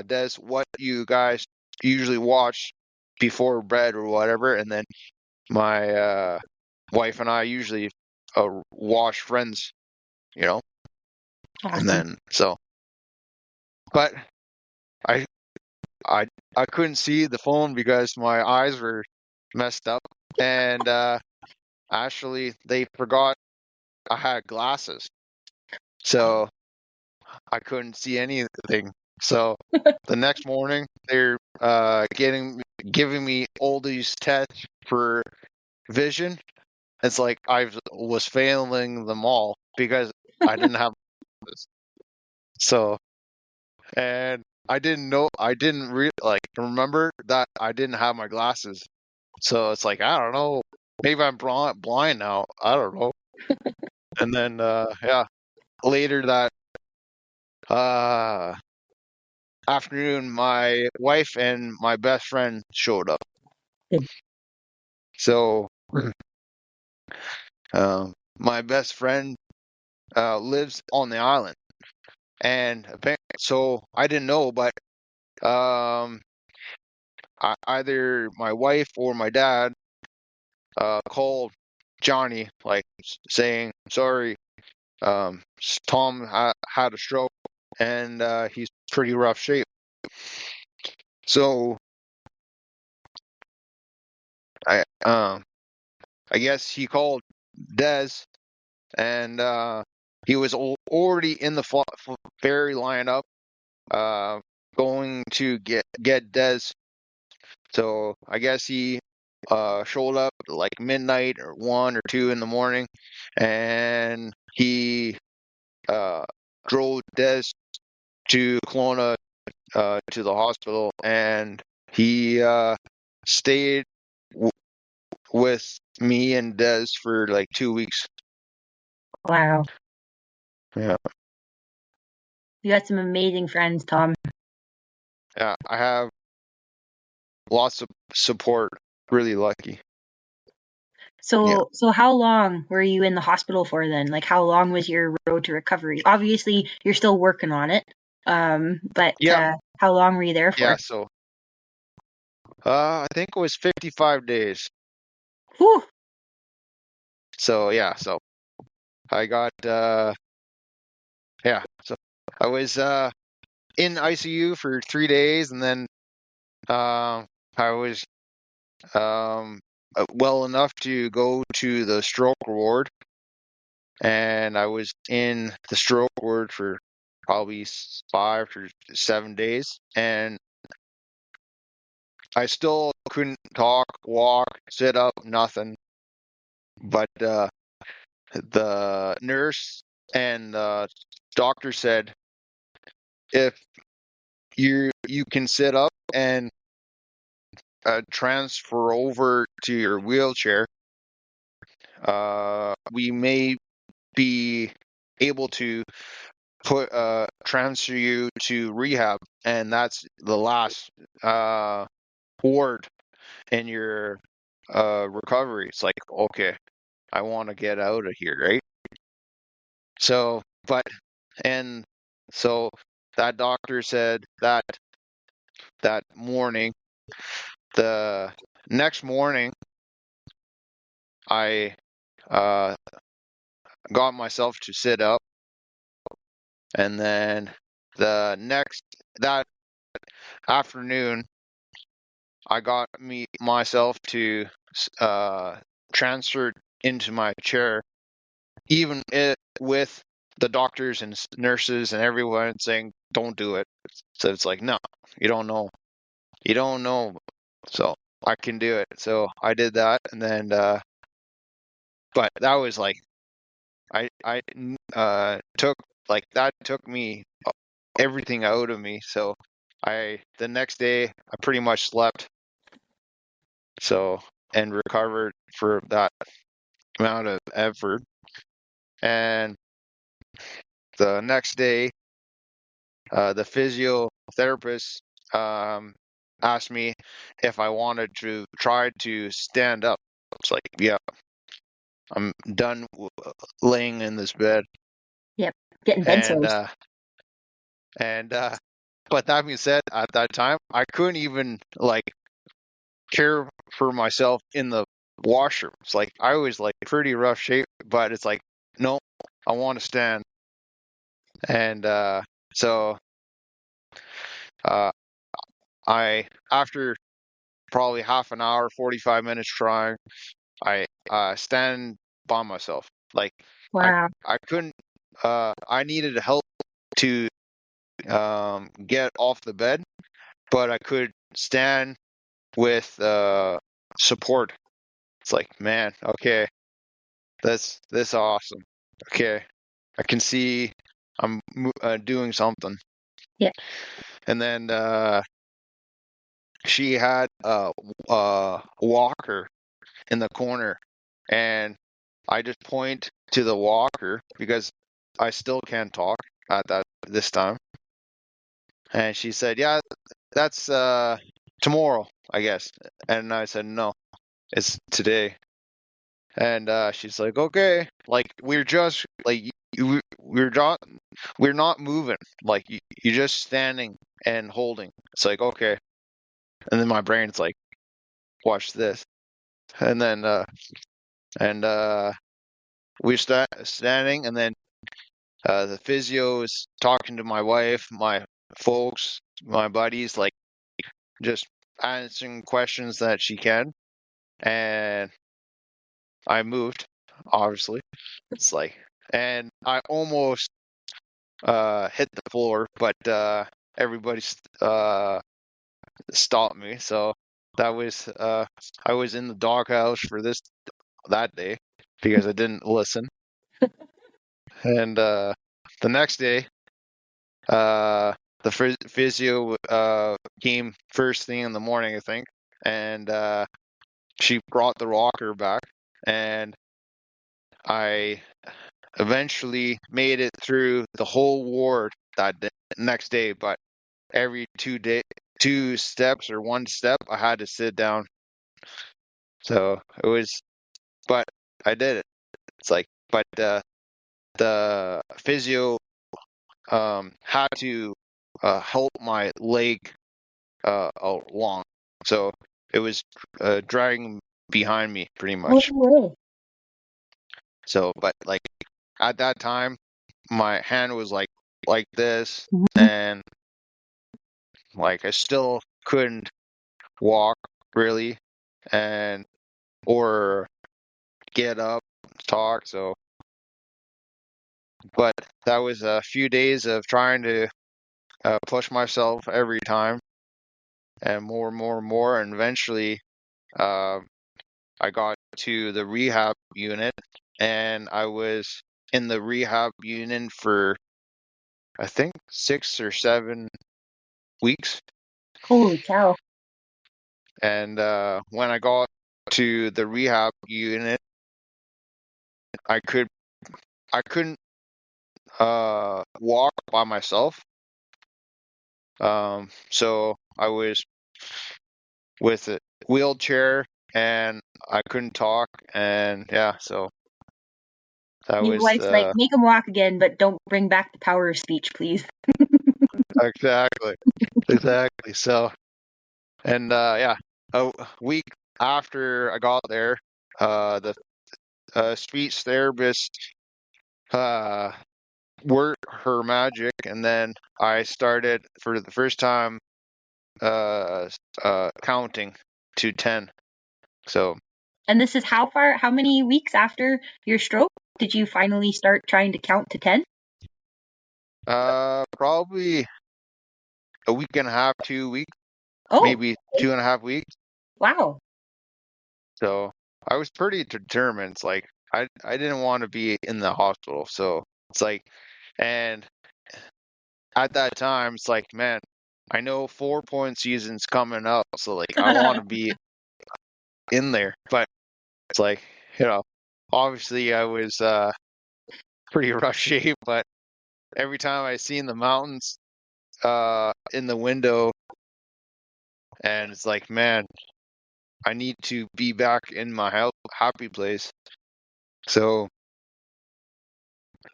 Des, what you guys usually watch before bed or whatever, and then my wife and I usually watch Friends, you know. Awesome. And then but I I couldn't see the phone because my eyes were messed up, and actually they forgot I had glasses, so I couldn't see anything. So the next morning they're giving me all these tests for vision. It's like I was failing them all because I didn't have this. So, and I didn't remember that I didn't have my glasses. So it's like, I don't know, maybe I'm blind now. I don't know. And then, yeah, later that uh, afternoon, my wife and my best friend showed up. So, my best friend lives on the island, and so I didn't know, but um, either my wife or my dad called Johnny, like saying, "Sorry, Tom had a stroke, and he's pretty rough shape." So I guess he called Des, and he was already in the ferry lineup, uh, going to get Des. So I guess he showed up like midnight or 1 or 2 in the morning, and he drove Des to Kelowna, to the hospital, and he stayed with me and Des for like 2 weeks. Wow. Yeah. You got some amazing friends, Tom. Yeah, I have lots of support. Really lucky. So how long were you in the hospital for then? Like, how long was your road to recovery? Obviously, you're still working on it. But Yeah, how long were you there for? yeah. So, I think it was 55 days. Whew. So yeah, so I got yeah. So I was in ICU for 3 days, and then I was well enough to go to the stroke ward, and I was in the stroke ward for probably 5 or 7 days, and I still couldn't talk, walk, sit up, nothing. But the nurse and the doctor said, if you can sit up and transfer over to your wheelchair, we may be able to transfer you to rehab, and that's the last ward in your recovery. It's like, okay, I want to get out of here, right? So, and so that doctor said that morning. The next morning, I uh, got myself to sit up, and then that afternoon, I got myself to transferred into my chair, even with the doctors and nurses and everyone saying, "Don't do it." So it's like, no, you don't know, you don't know. So I can do it. So I did that, and then, but that was like, I took like that took me everything out of me. So the next day I pretty much slept. So, and recovered for that amount of effort. And the next day, the physiotherapist asked me if I wanted to try to stand up. It's like, yeah, I'm done laying in this bed. Yep, getting bed And sores. and but that being said, at that time, I couldn't even like care for myself in the washroom. It's like I was like pretty rough shape, but it's like, no, I want to stand. And so uh, I after probably half an hour, 45 minutes trying. I stand by myself. Like Wow. I couldn't. I needed help to get off the bed, but I could stand with support. It's like, man, okay, that's awesome. Okay, I can see I'm doing something. Yeah. And then she had a walker in the corner, and I just point to the walker because I still can't talk at this time. And she said, "Yeah, that's tomorrow, I guess." And I said, "No, it's today." And she's like, "Okay, like we're just like we're not moving. Like you're just standing and holding." It's like, "Okay." And then my brain's like, "Watch this." And then and we're standing, and then the physio is talking to my wife, my folks, my buddies, like just answering questions that she can. And I moved, obviously. It's like, and I almost hit the floor, but everybody stopped me. So that was I was in the doghouse for that day because I didn't listen. And the next day, the physio came first thing in the morning, I think, and she brought the rocker back, and I eventually made it through the whole ward next day. But every 2 steps or 1 step, I had to sit down. So it was, but I did it. It's like, but the physio had to help my leg along, so it was dragging behind me pretty much. way. So, but like at that time, my hand was like this, Mhm. and like I still couldn't walk really, and or get up, talk. So, but that was a few days of trying to push myself every time, and more and more and more, and eventually, uh, I got to the rehab unit, and I was in the rehab unit for I think 6 or 7 weeks. Holy cow. And when I got to the rehab unit, I couldn't walk by myself. So I was with a wheelchair, and I couldn't talk, and yeah, so that Your was wife's like, make him walk again, but don't bring back the power of speech, please. exactly. So, and yeah, a week after I got there, the speech therapist worked her magic, and then I started for the first time counting to 10. So And this is how many weeks after your stroke did you finally start trying to count to 10? probably a week and a half, 2 weeks, Oh, maybe 2.5 weeks. wow. So I was pretty determined. It's like I didn't want to be in the hospital. So it's like, and at that time, it's like, man, I know 4-point season's coming up, so like I want to be in there. But it's like, obviously I was pretty rough shape, but every time I seen the mountains in the window, and it's like, man, I need to be back in my happy place. So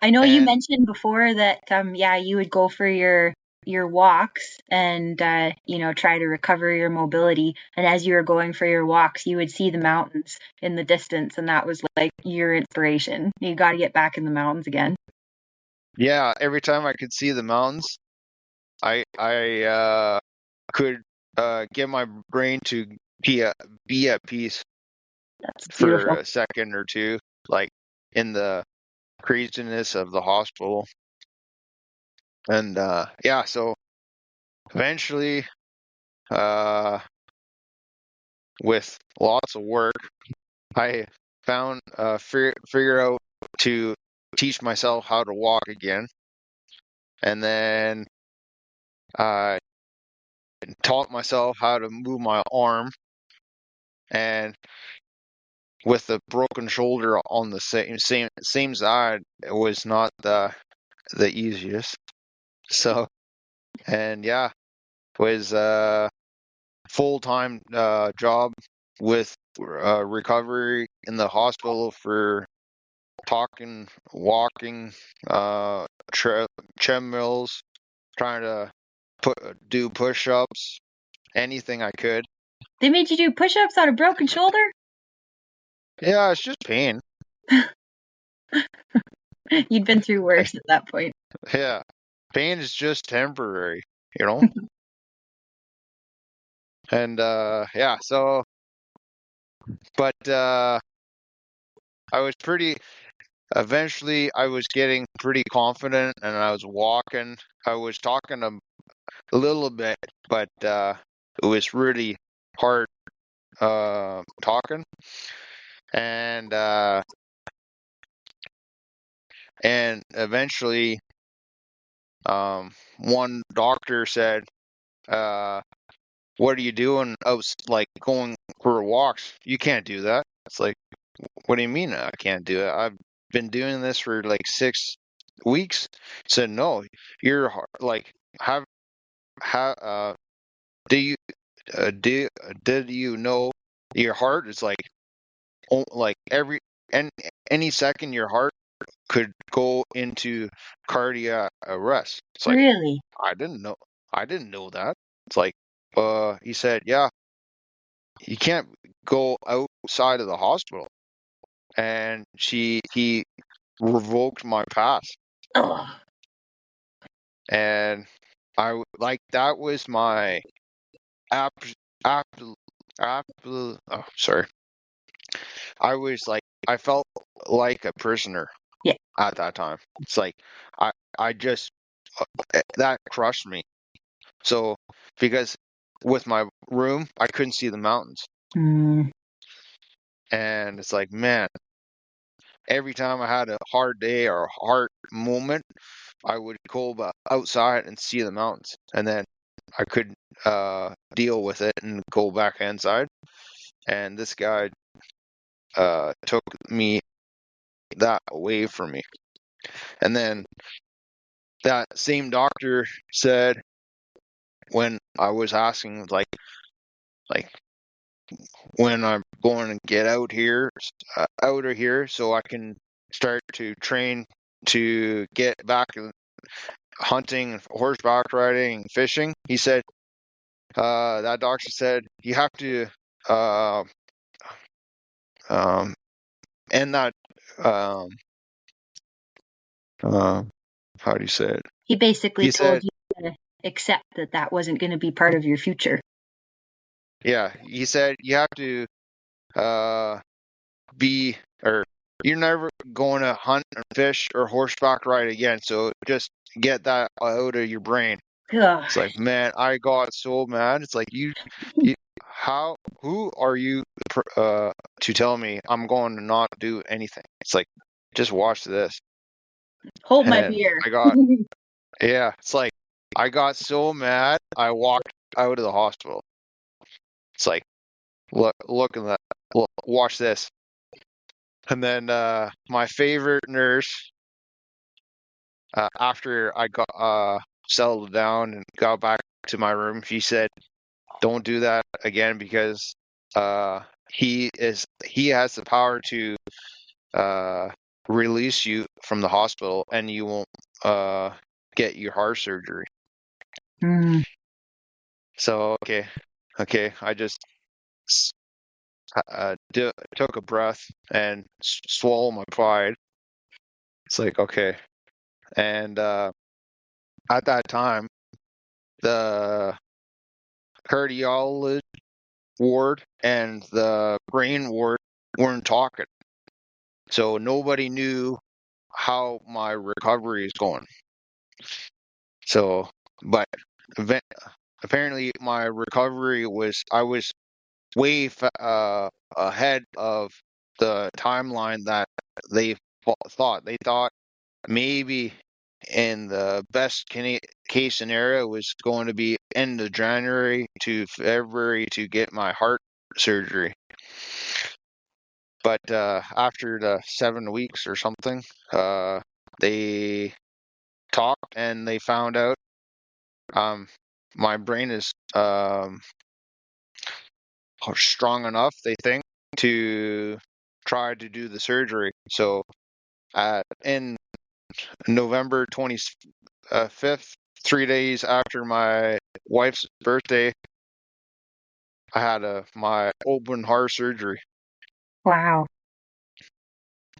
I know you and mentioned before that yeah, you would go for your walks and try to recover your mobility, and as you were going for your walks you would see the mountains in the distance, and that was like your inspiration. You got to get back in the mountains again. yeah, every time I could see the mountains, I could get my brain to be at peace That's for beautiful. a second or two, like in the craziness of the hospital. And yeah, so eventually, with lots of work, I found figure out to teach myself how to walk again, and then I taught myself how to move my arm, and with the broken shoulder on the same side, it was not the easiest. So, and yeah, it was a full-time job with recovery in the hospital for talking, walking, treadmills, trying to do push-ups, anything I could. They made you do push-ups on a broken shoulder? Yeah, it's just pain. You'd been through worse at that point. Yeah, pain is just temporary, you know? And yeah, so, but I was pretty, eventually I was getting pretty confident and I was walking. I was talking a little bit, but it was really hard talking. And eventually one doctor said, what are you doing? I was like going for walks. You can't do that. It's like, what do you mean I can't do it? I've been doing this for like 6 weeks. He said, no, you're like, have do you did you know your heart is like like and any second your heart could go into cardiac arrest. It's like, Really? I didn't know that. It's like, he said, yeah, you can't go outside of the hospital. And he revoked my pass. Oh, And like, that was my app, app, oh, sorry. I was like, I felt like a prisoner yeah. at that time. It's like, I just, that crushed me. So, because with my room, I couldn't see the mountains. Mm. And it's like, man, every time I had a hard day or a hard moment, I would go outside and see the mountains. And then I could deal with it and go back inside. And this guy took me that away from me. And then that same doctor said, when I was asking, like when I'm going to get out of here, so I can start to train to get back hunting, horseback riding, fishing. He said, that doctor said, you have to um, end that. Um, how do you say it? He basically He told said, you to accept that that wasn't going to be part of your future. yeah, he said you have to be, or you're never going to hunt or fish or horseback ride again. So just get that out of your brain. Gosh. It's like, man, I got so mad. It's like, who are you to tell me I'm going to not do anything? It's like, just watch this. Hold my And beer. yeah, it's like, I got so mad, I walked out of the hospital. It's like, look at that, watch this. And then my favorite nurse, after I got settled down and got back to my room, she said, "Don't do that again, because he has the power to release you from the hospital, and you won't get your heart surgery." Mm. So okay, I just took a breath and swallowed my pride. It's like, okay, and at that time, the cardiologist ward and the brain ward weren't talking. So nobody knew how my recovery is going. So, but apparently my recovery I was way ahead of the timeline that they thought. They thought maybe in the best case scenario was going to be end of January to February to get my heart surgery. But after the 7 weeks or something, they talked and they found out my brain is strong enough, they think, to try to do the surgery. So in November 25th, 3 days after my wife's birthday, I had my open heart surgery. Wow.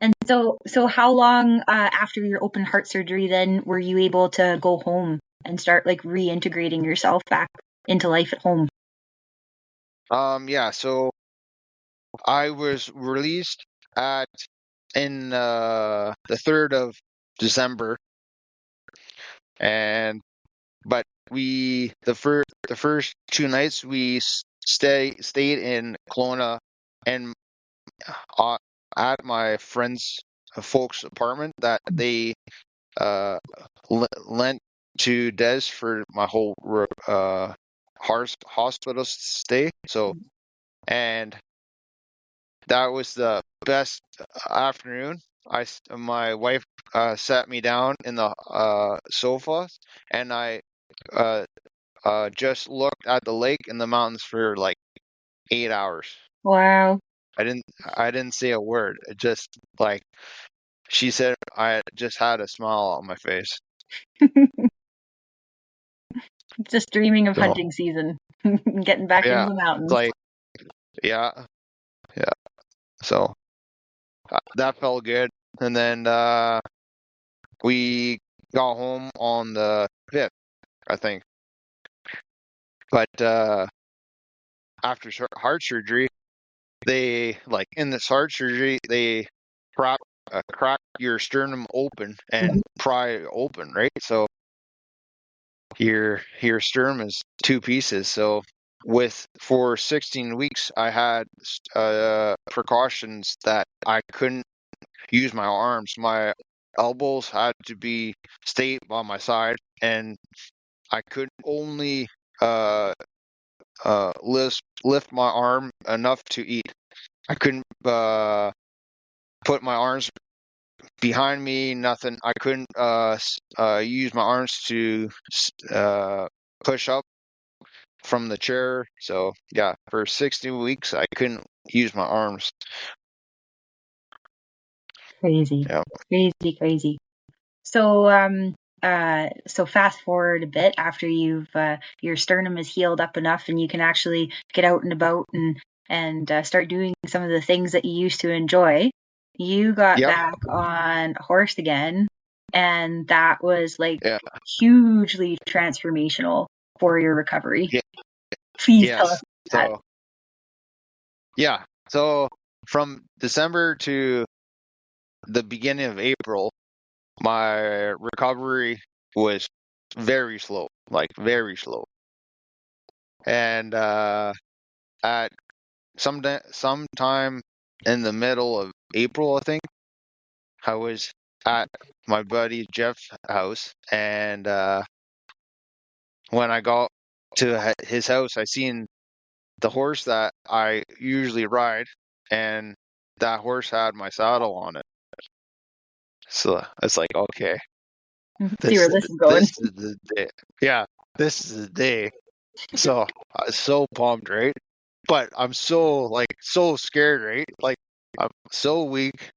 And so how long after your open heart surgery then were you able to go home and start like reintegrating yourself back into life at home? Yeah, so I was released in the 3rd of December, but the first 2 nights we stayed in Kelowna and at my friend's folks' apartment that they lent to Des for my whole hospital stay. So, and that was the best afternoon. My wife sat me down in the sofa, and I just looked at the lake and the mountains for like 8 hours. Wow. I didn't say a word. It just like she said, I just had a smile on my face. Just dreaming of So hunting season, getting back into yeah, the it's mountains. like yeah. So that felt good. And then we got home on the 5th, I think. But after heart surgery, they like in this heart surgery they crack your sternum open and pry open, right? So your sternum is 2 pieces. So for 16 weeks, I had precautions that I couldn't use my arms. My elbows had to be stayed by my side, and I could only lift my arm enough to eat. I couldn't put my arms behind me. Nothing. I couldn't use my arms to push up from the chair. So yeah, for 60 weeks, I couldn't use my arms. Crazy. Yeah. Crazy. So so fast forward a bit after your sternum is healed up enough and you can actually get out and about and start doing some of the things that you used to enjoy. You got Yep. back on a horse again, and that was like Yeah. hugely transformational for your recovery. Yeah. Please tell us Yes. that. So yeah. So from December to the beginning of April, my recovery was very slow, like very slow. And at sometime in the middle of April, I think, I was at my buddy Jeff's house, and when I got to his house, I seen the horse that I usually ride, and that horse had my saddle on it. So it's like, okay, See where this is going. this is the day. Yeah, this is the day. So I was so pumped, right? But I'm so scared, right? Like I'm so weak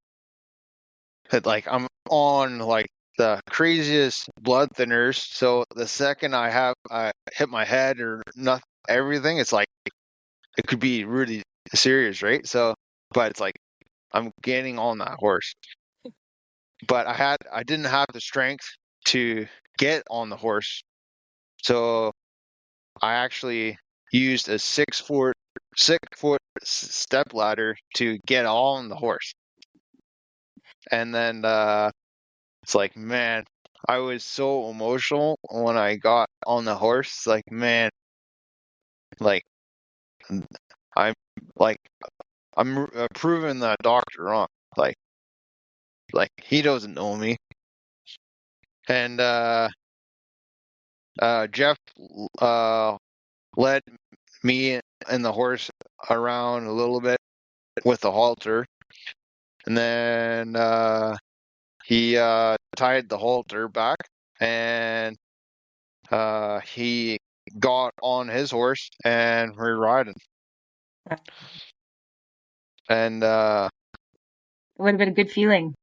that like I'm on like the craziest blood thinners. So the second I hit my head or nothing, everything, it's like it could be really serious, right? So, but it's like I'm getting on that horse. But I didn't have the strength to get on the horse. So I actually used a 6-foot 6-foot step ladder to get on the horse. And then it's like, man, I was so emotional when I got on the horse. It's like, man, like I'm like I'm proving that doctor wrong. Like he doesn't know me. And Jeff led me and the horse around a little bit with the halter, and then he tied the halter back, and he got on his horse, and we're riding. And Would have been a good feeling.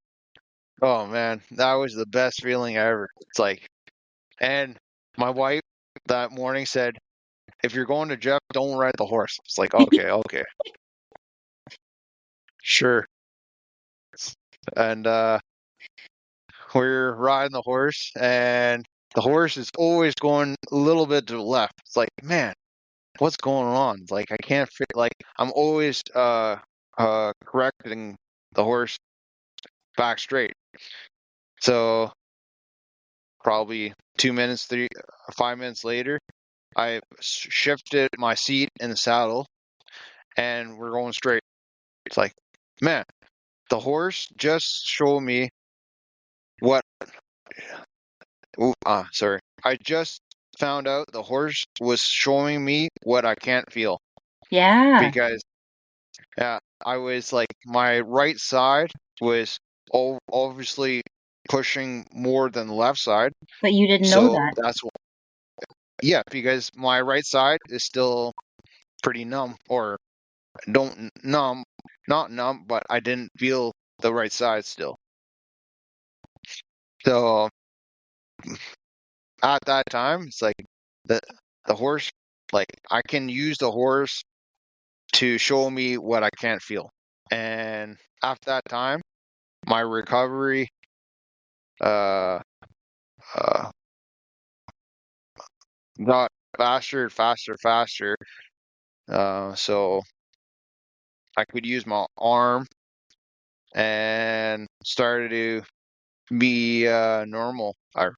oh man, that was the best feeling ever. It's like, and my wife that morning said, if you're going to Jeff, don't ride the horse. It's like, okay, sure. And we're riding the horse, and the horse is always going a little bit to the left. It's like, man, what's going on? It's like I can't fit. Like I'm always correcting the horse back straight. So probably 2 minutes, 5 minutes later, I shifted my seat in the saddle, and we're going straight. It's like, man, the horse just showed me what. Sorry. I just found out the horse was showing me what I can't feel. Yeah. Because I was like, my right side was obviously pushing more than the left side. But you didn't know So that. that's what. Yeah, because my right side is still pretty numb, or don't numb, not numb, but I didn't feel the right side still. So at that time, it's like the horse, like I can use the horse to show me what I can't feel. And after that time, my recovery uh, got faster, faster. So I could use my arm and started to be normal, or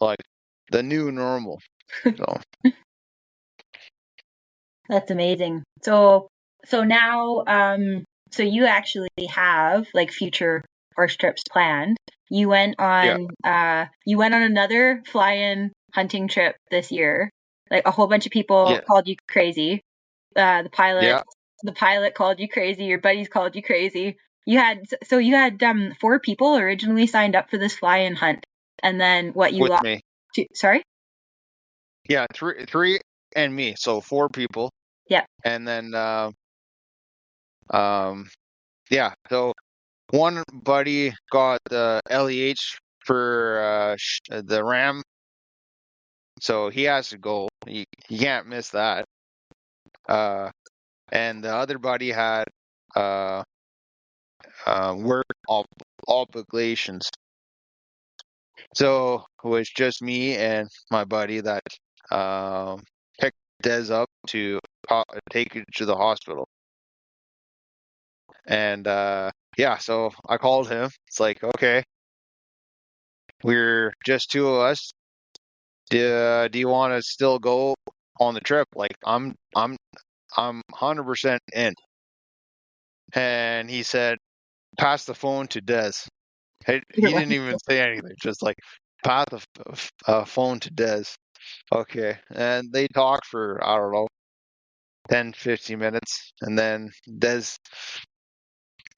like the new normal. So That's amazing. So now, so you actually have like future horse trips planned. You went on another fly-in hunting trip this year. Like a whole bunch of people called you crazy. The pilot called you crazy. Your buddies called you crazy. You had 4 people originally signed up for this fly-in hunt, and then what you with lost? me. Sorry? Yeah, three and me, so 4 people. Yeah. And then so one buddy got the LEH for the Ram, so he has to go. He can't miss that. And the other buddy had work obligations. So it was just me and my buddy that picked Des up to take it to the hospital. And so I called him. It's like, okay, we're just 2 of us. Do you want to still go on the trip? Like I'm 100% in. And he said, pass the phone to Des. He didn't even say anything, just like pass the phone to Des. Okay. And they talked for, I don't know, 10, 15 minutes. And then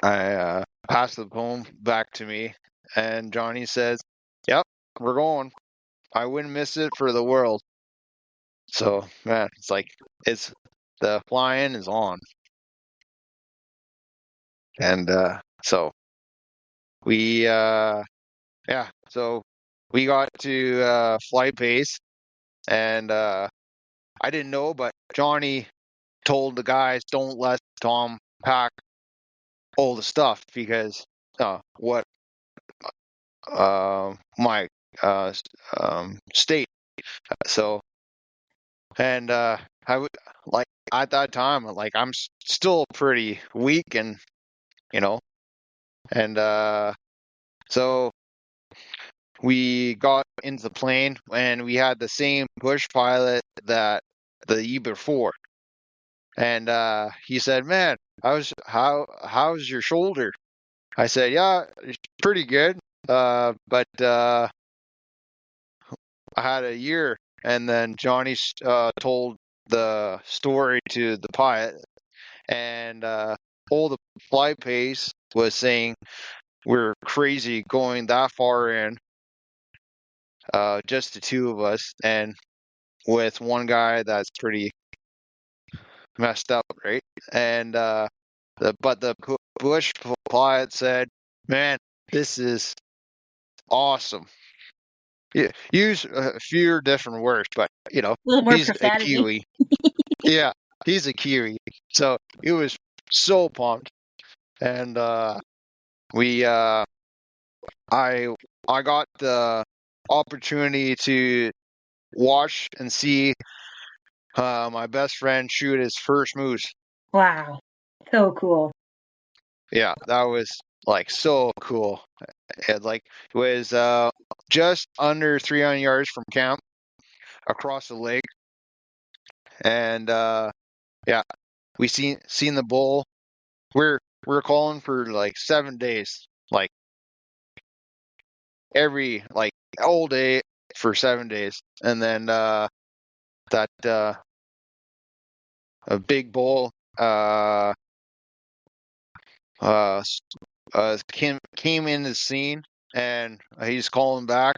I passed the phone back to me. And Johnny says, yep, we're going. I wouldn't miss it for the world. So, man, it's like, the fly-in is on. And so we so we got to flight base, and I didn't know, but Johnny told the guys, don't let Tom pack all the stuff, because what my state. So, and I at that time, like I'm still pretty weak, and and so we got into the plane, and we had the same bush pilot that the year before, and he said, "Man, how's your shoulder?" I said, "Yeah, it's pretty good, but I had a year." And then Johnny told the story to the pilot, and all the flight pace was saying we're crazy going that far in, just the two of us, and with one guy that's pretty messed up, right? And but the Bush pilot said, "Man, this is awesome." Yeah, use a few different words, but A little more he's a profanity. Kiwi. Yeah, he's a Kiwi, so he was so pumped, and we I got the opportunity to watch and see my best friend shoot his first moose. Wow. So cool. Yeah, that was like so cool. It was just under 300 yards from camp across the lake, and yeah, we seen the bull. We're calling for like 7 days, like every like all day for 7 days, and then that a big bull uh came in the scene, and he's calling back,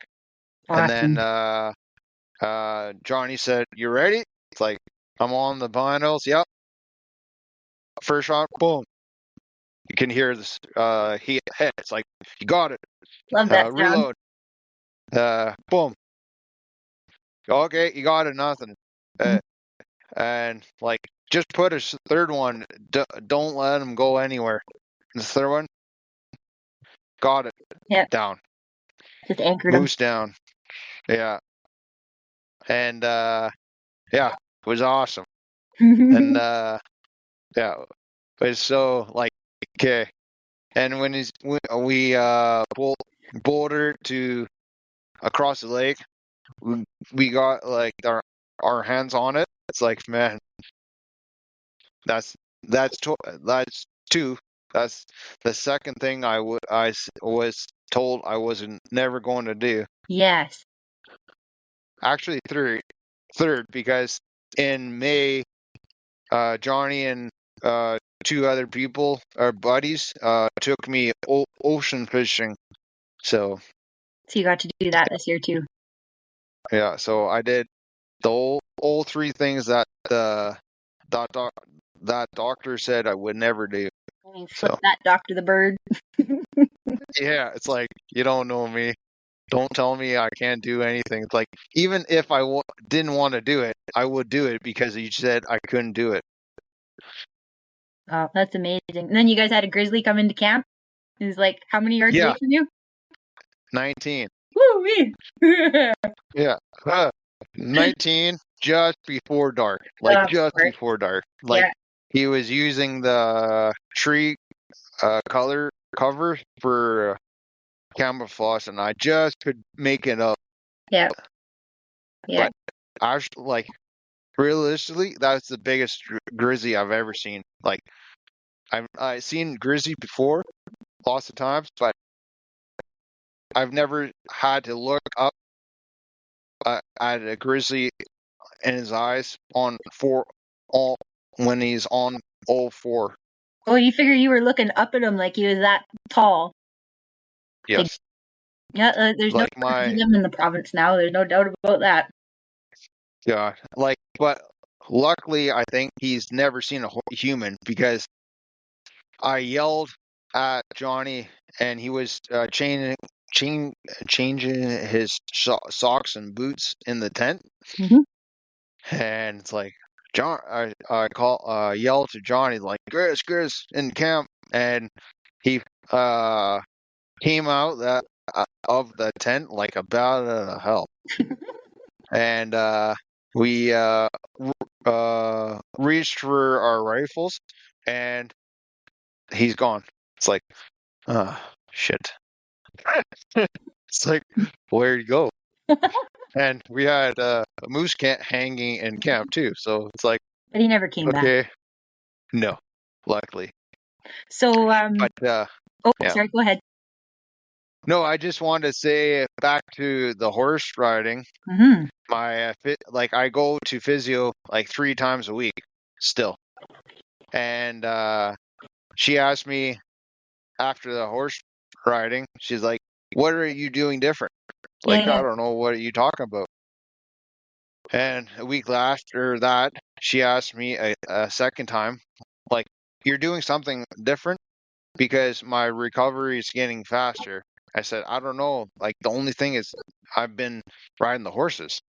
and then Awesome. Johnny said, "You ready?" It's like, I'm on the binos. Yep. First shot, boom. You can hear this he hit. It's like, you got it. Love that sound. Reload. Boom. Okay, you got it. Nothing. And like, just put a third one. Don't let him go anywhere. The third one, got it. Yep. Down. Just anchored him. Moose down. Yeah. And yeah, it was awesome. And yeah, it was so like, okay. And when we bouldered to across the lake, we got like our hands on it. It's like, man, that's that's two. That's the second thing I was told I wasn't never going to do. Yes. Actually, third, because in May, Johnny and two other people, our buddies, took me ocean fishing. So you got to do that this year too. yeah, so I did the all three things that that doctor said I would never do. I mean, flip that Dr. the Bird. Yeah, it's like, you don't know me. Don't tell me I can't do anything. It's like, even if I didn't want to do it, I would do it because you said I couldn't do it. Oh, that's amazing. And then you guys had a grizzly come into camp. He was like, how many yards away from you? 19. Woo-wee! Yeah. 19 just before dark. Like, just before dark. Like, yeah. He was using the tree color cover for camouflage, and I just could make it up. Yeah. Yeah. But actually, like, realistically, that's the biggest grizzly I've ever seen. Like, I've seen grizzly before, lots of times, but I've never had to look up at a grizzly in his eyes when he's on all four. Oh, you figure you were looking up at him like he was that tall. Yes. Yeah, there's like no grizzly in the province now. There's no doubt about that. Yeah, like, but luckily, I think he's never seen a human, because I yelled at Johnny, and he was changing his socks and boots in the tent. Mm-hmm. And it's like, John, I yelled to Johnny, like, Grizz in camp, and he came out of the tent like a bat out of hell. And we reached for our rifles, and he's gone. It's like, shit. It's like, where'd he go? And we had a moose hanging in camp too, so it's like, But he never came back. okay, no, luckily. So, But oh, yeah. sorry, go ahead. No, I just wanted to say back to the horse riding. Mm-hmm. I go to physio like 3 times a week still, and she asked me after the horse riding. She's like, "What are you doing different?" Like, Yeah. I don't know, what are you talking about? And a week after that, she asked me a second time, like, "You're doing something different because my recovery is getting faster." I said, "I don't know. Like, the only thing is I've been riding the horses."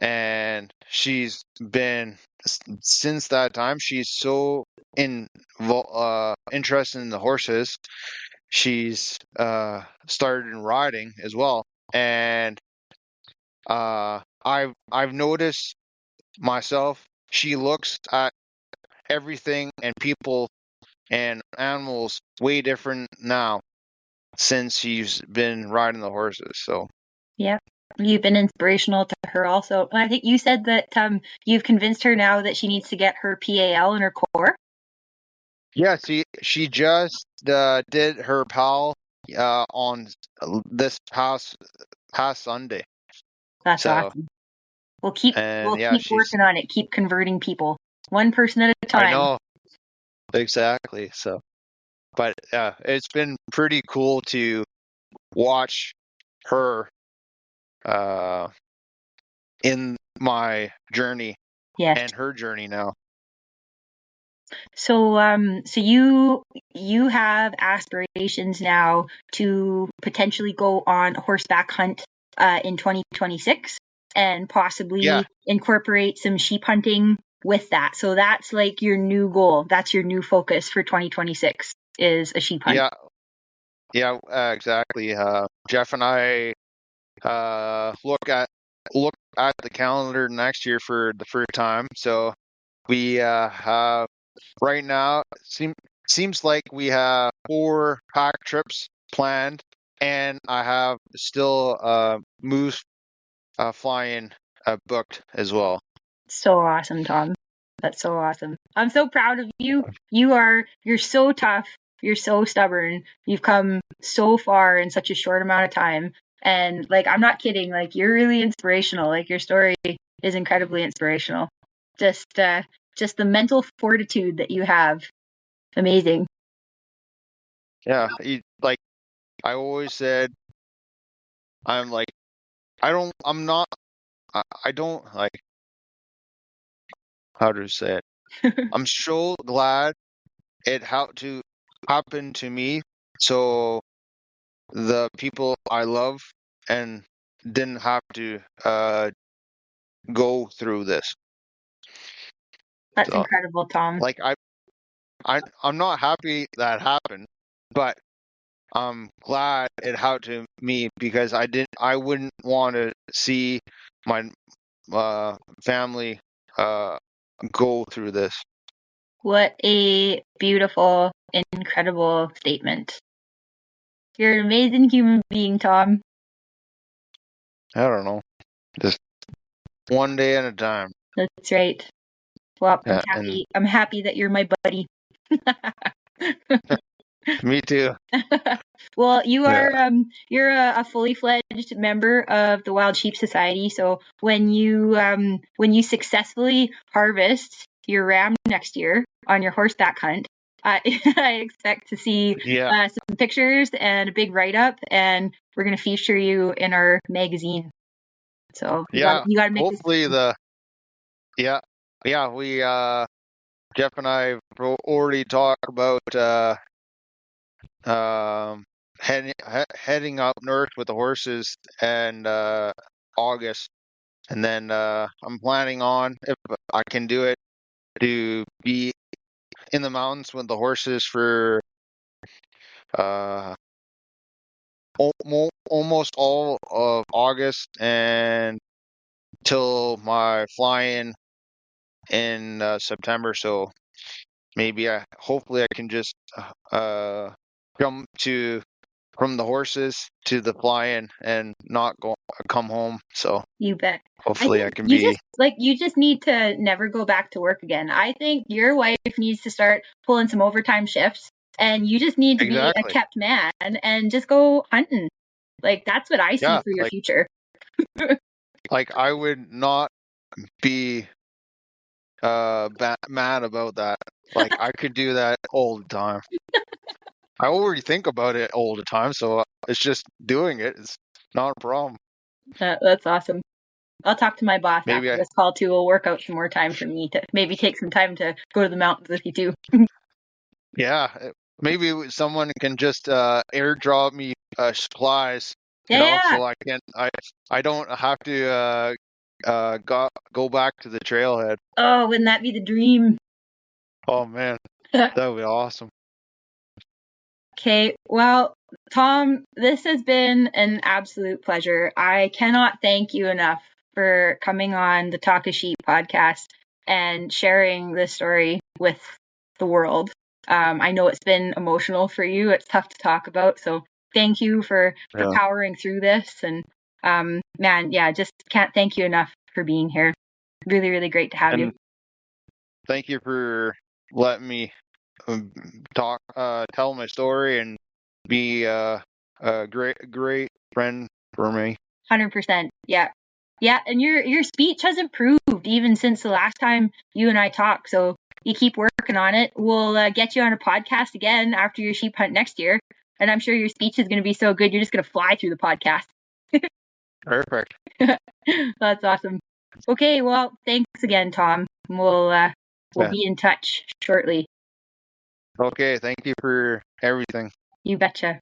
And she's been, since that time, she's so interested in the horses. She's started riding as well, and I've noticed myself. She looks at everything and people and animals way different now since she's been riding the horses. So Yeah. You've been inspirational to her also. And I think you said that you've convinced her now that she needs to get her PAL in her core. yeah, she just did her PAL on this past Sunday. That's So, awesome. We'll keep she's, working on it. Keep converting people, one person at a I time. know, exactly. So, but it's been pretty cool to watch her in my journey Yes. and her journey now. So, so you have aspirations now to potentially go on a horseback hunt in 2026 and possibly Yeah. incorporate some sheep hunting with that. So that's like your new goal. That's your new focus for 2026 is a sheep hunt. Yeah, exactly. Jeff and I look at the calendar next year for the first time. So we have right now, seems like we have 4 pack trips planned, and I have still moose flying booked as well. So awesome, Tom. That's so awesome. I'm so proud of you. You're so tough. You're so stubborn. You've come so far in such a short amount of time. And like, I'm not kidding. Like, you're really inspirational. Like, your story is incredibly inspirational. Just the mental fortitude that you have. Amazing. Yeah, like I always said, I'm like, I'm not, I don't like, how to say it. I'm so glad it had to happen to me, so the people I love and didn't have to go through this. That's So, incredible, Tom. like, I'm not happy that happened, but I'm glad it happened to me because I wouldn't want to see my family go through this. What a beautiful, incredible statement. You're an amazing human being, Tom. I don't know, just one day at a time. That's right. Well, Yeah, and I'm happy that you're my buddy. me too. Well, Yeah. you're a fully fledged member of the Wild Sheep Society. So when you successfully harvest your ram next year on your horseback hunt, I I expect to see Yeah. some pictures and a big write up, and we're gonna feature you in our magazine. So Yeah. you gotta make this. Hopefully yeah. Yeah, we Jeff and I already talked about heading up north with the horses and August. And then I'm planning on, if I can do it, to be in the mountains with the horses for uh almost all of August and till my flying in September. So maybe hopefully I can just jump from the horses to the flying and not come home. So You bet. hopefully I can you just need to never go back to work again. I think your wife needs to start pulling some overtime shifts, and you just need to be a Exactly. kept man and just go hunting. Like, that's what I see for your future. Like, I would not be mad about that. Like, I could do that all the time. I already think about it all the time, so it's just doing it. It's not a problem. That's awesome. I'll talk to my boss Maybe after this call too. We'll work out some more time for me to maybe take some time to go to the mountains with you too. Yeah, maybe someone can just airdrop me supplies, Yeah. so I don't have to go back to the trailhead. Oh, wouldn't that be the dream? Oh man, that would be awesome. Okay, well, Tom, this has been an absolute pleasure. I cannot thank you enough for coming on the Talk a Sheep podcast and sharing this story with the world. I know it's been emotional for you. It's tough to talk about. So thank you for powering through this. And man, yeah, just can't thank you enough for being here. Really, really great to have you. Thank you for letting me tell my story and be a great friend for me. 100%. Yeah. Yeah, and your speech has improved even since the last time you and I talked. So you keep working on it. We'll get you on a podcast again after your sheep hunt next year. And I'm sure your speech is going to be so good, you're just going to fly through the podcast. Perfect. That's awesome. Okay, well, thanks again, Tom. We'll be in touch shortly. Okay, thank you for everything. You betcha.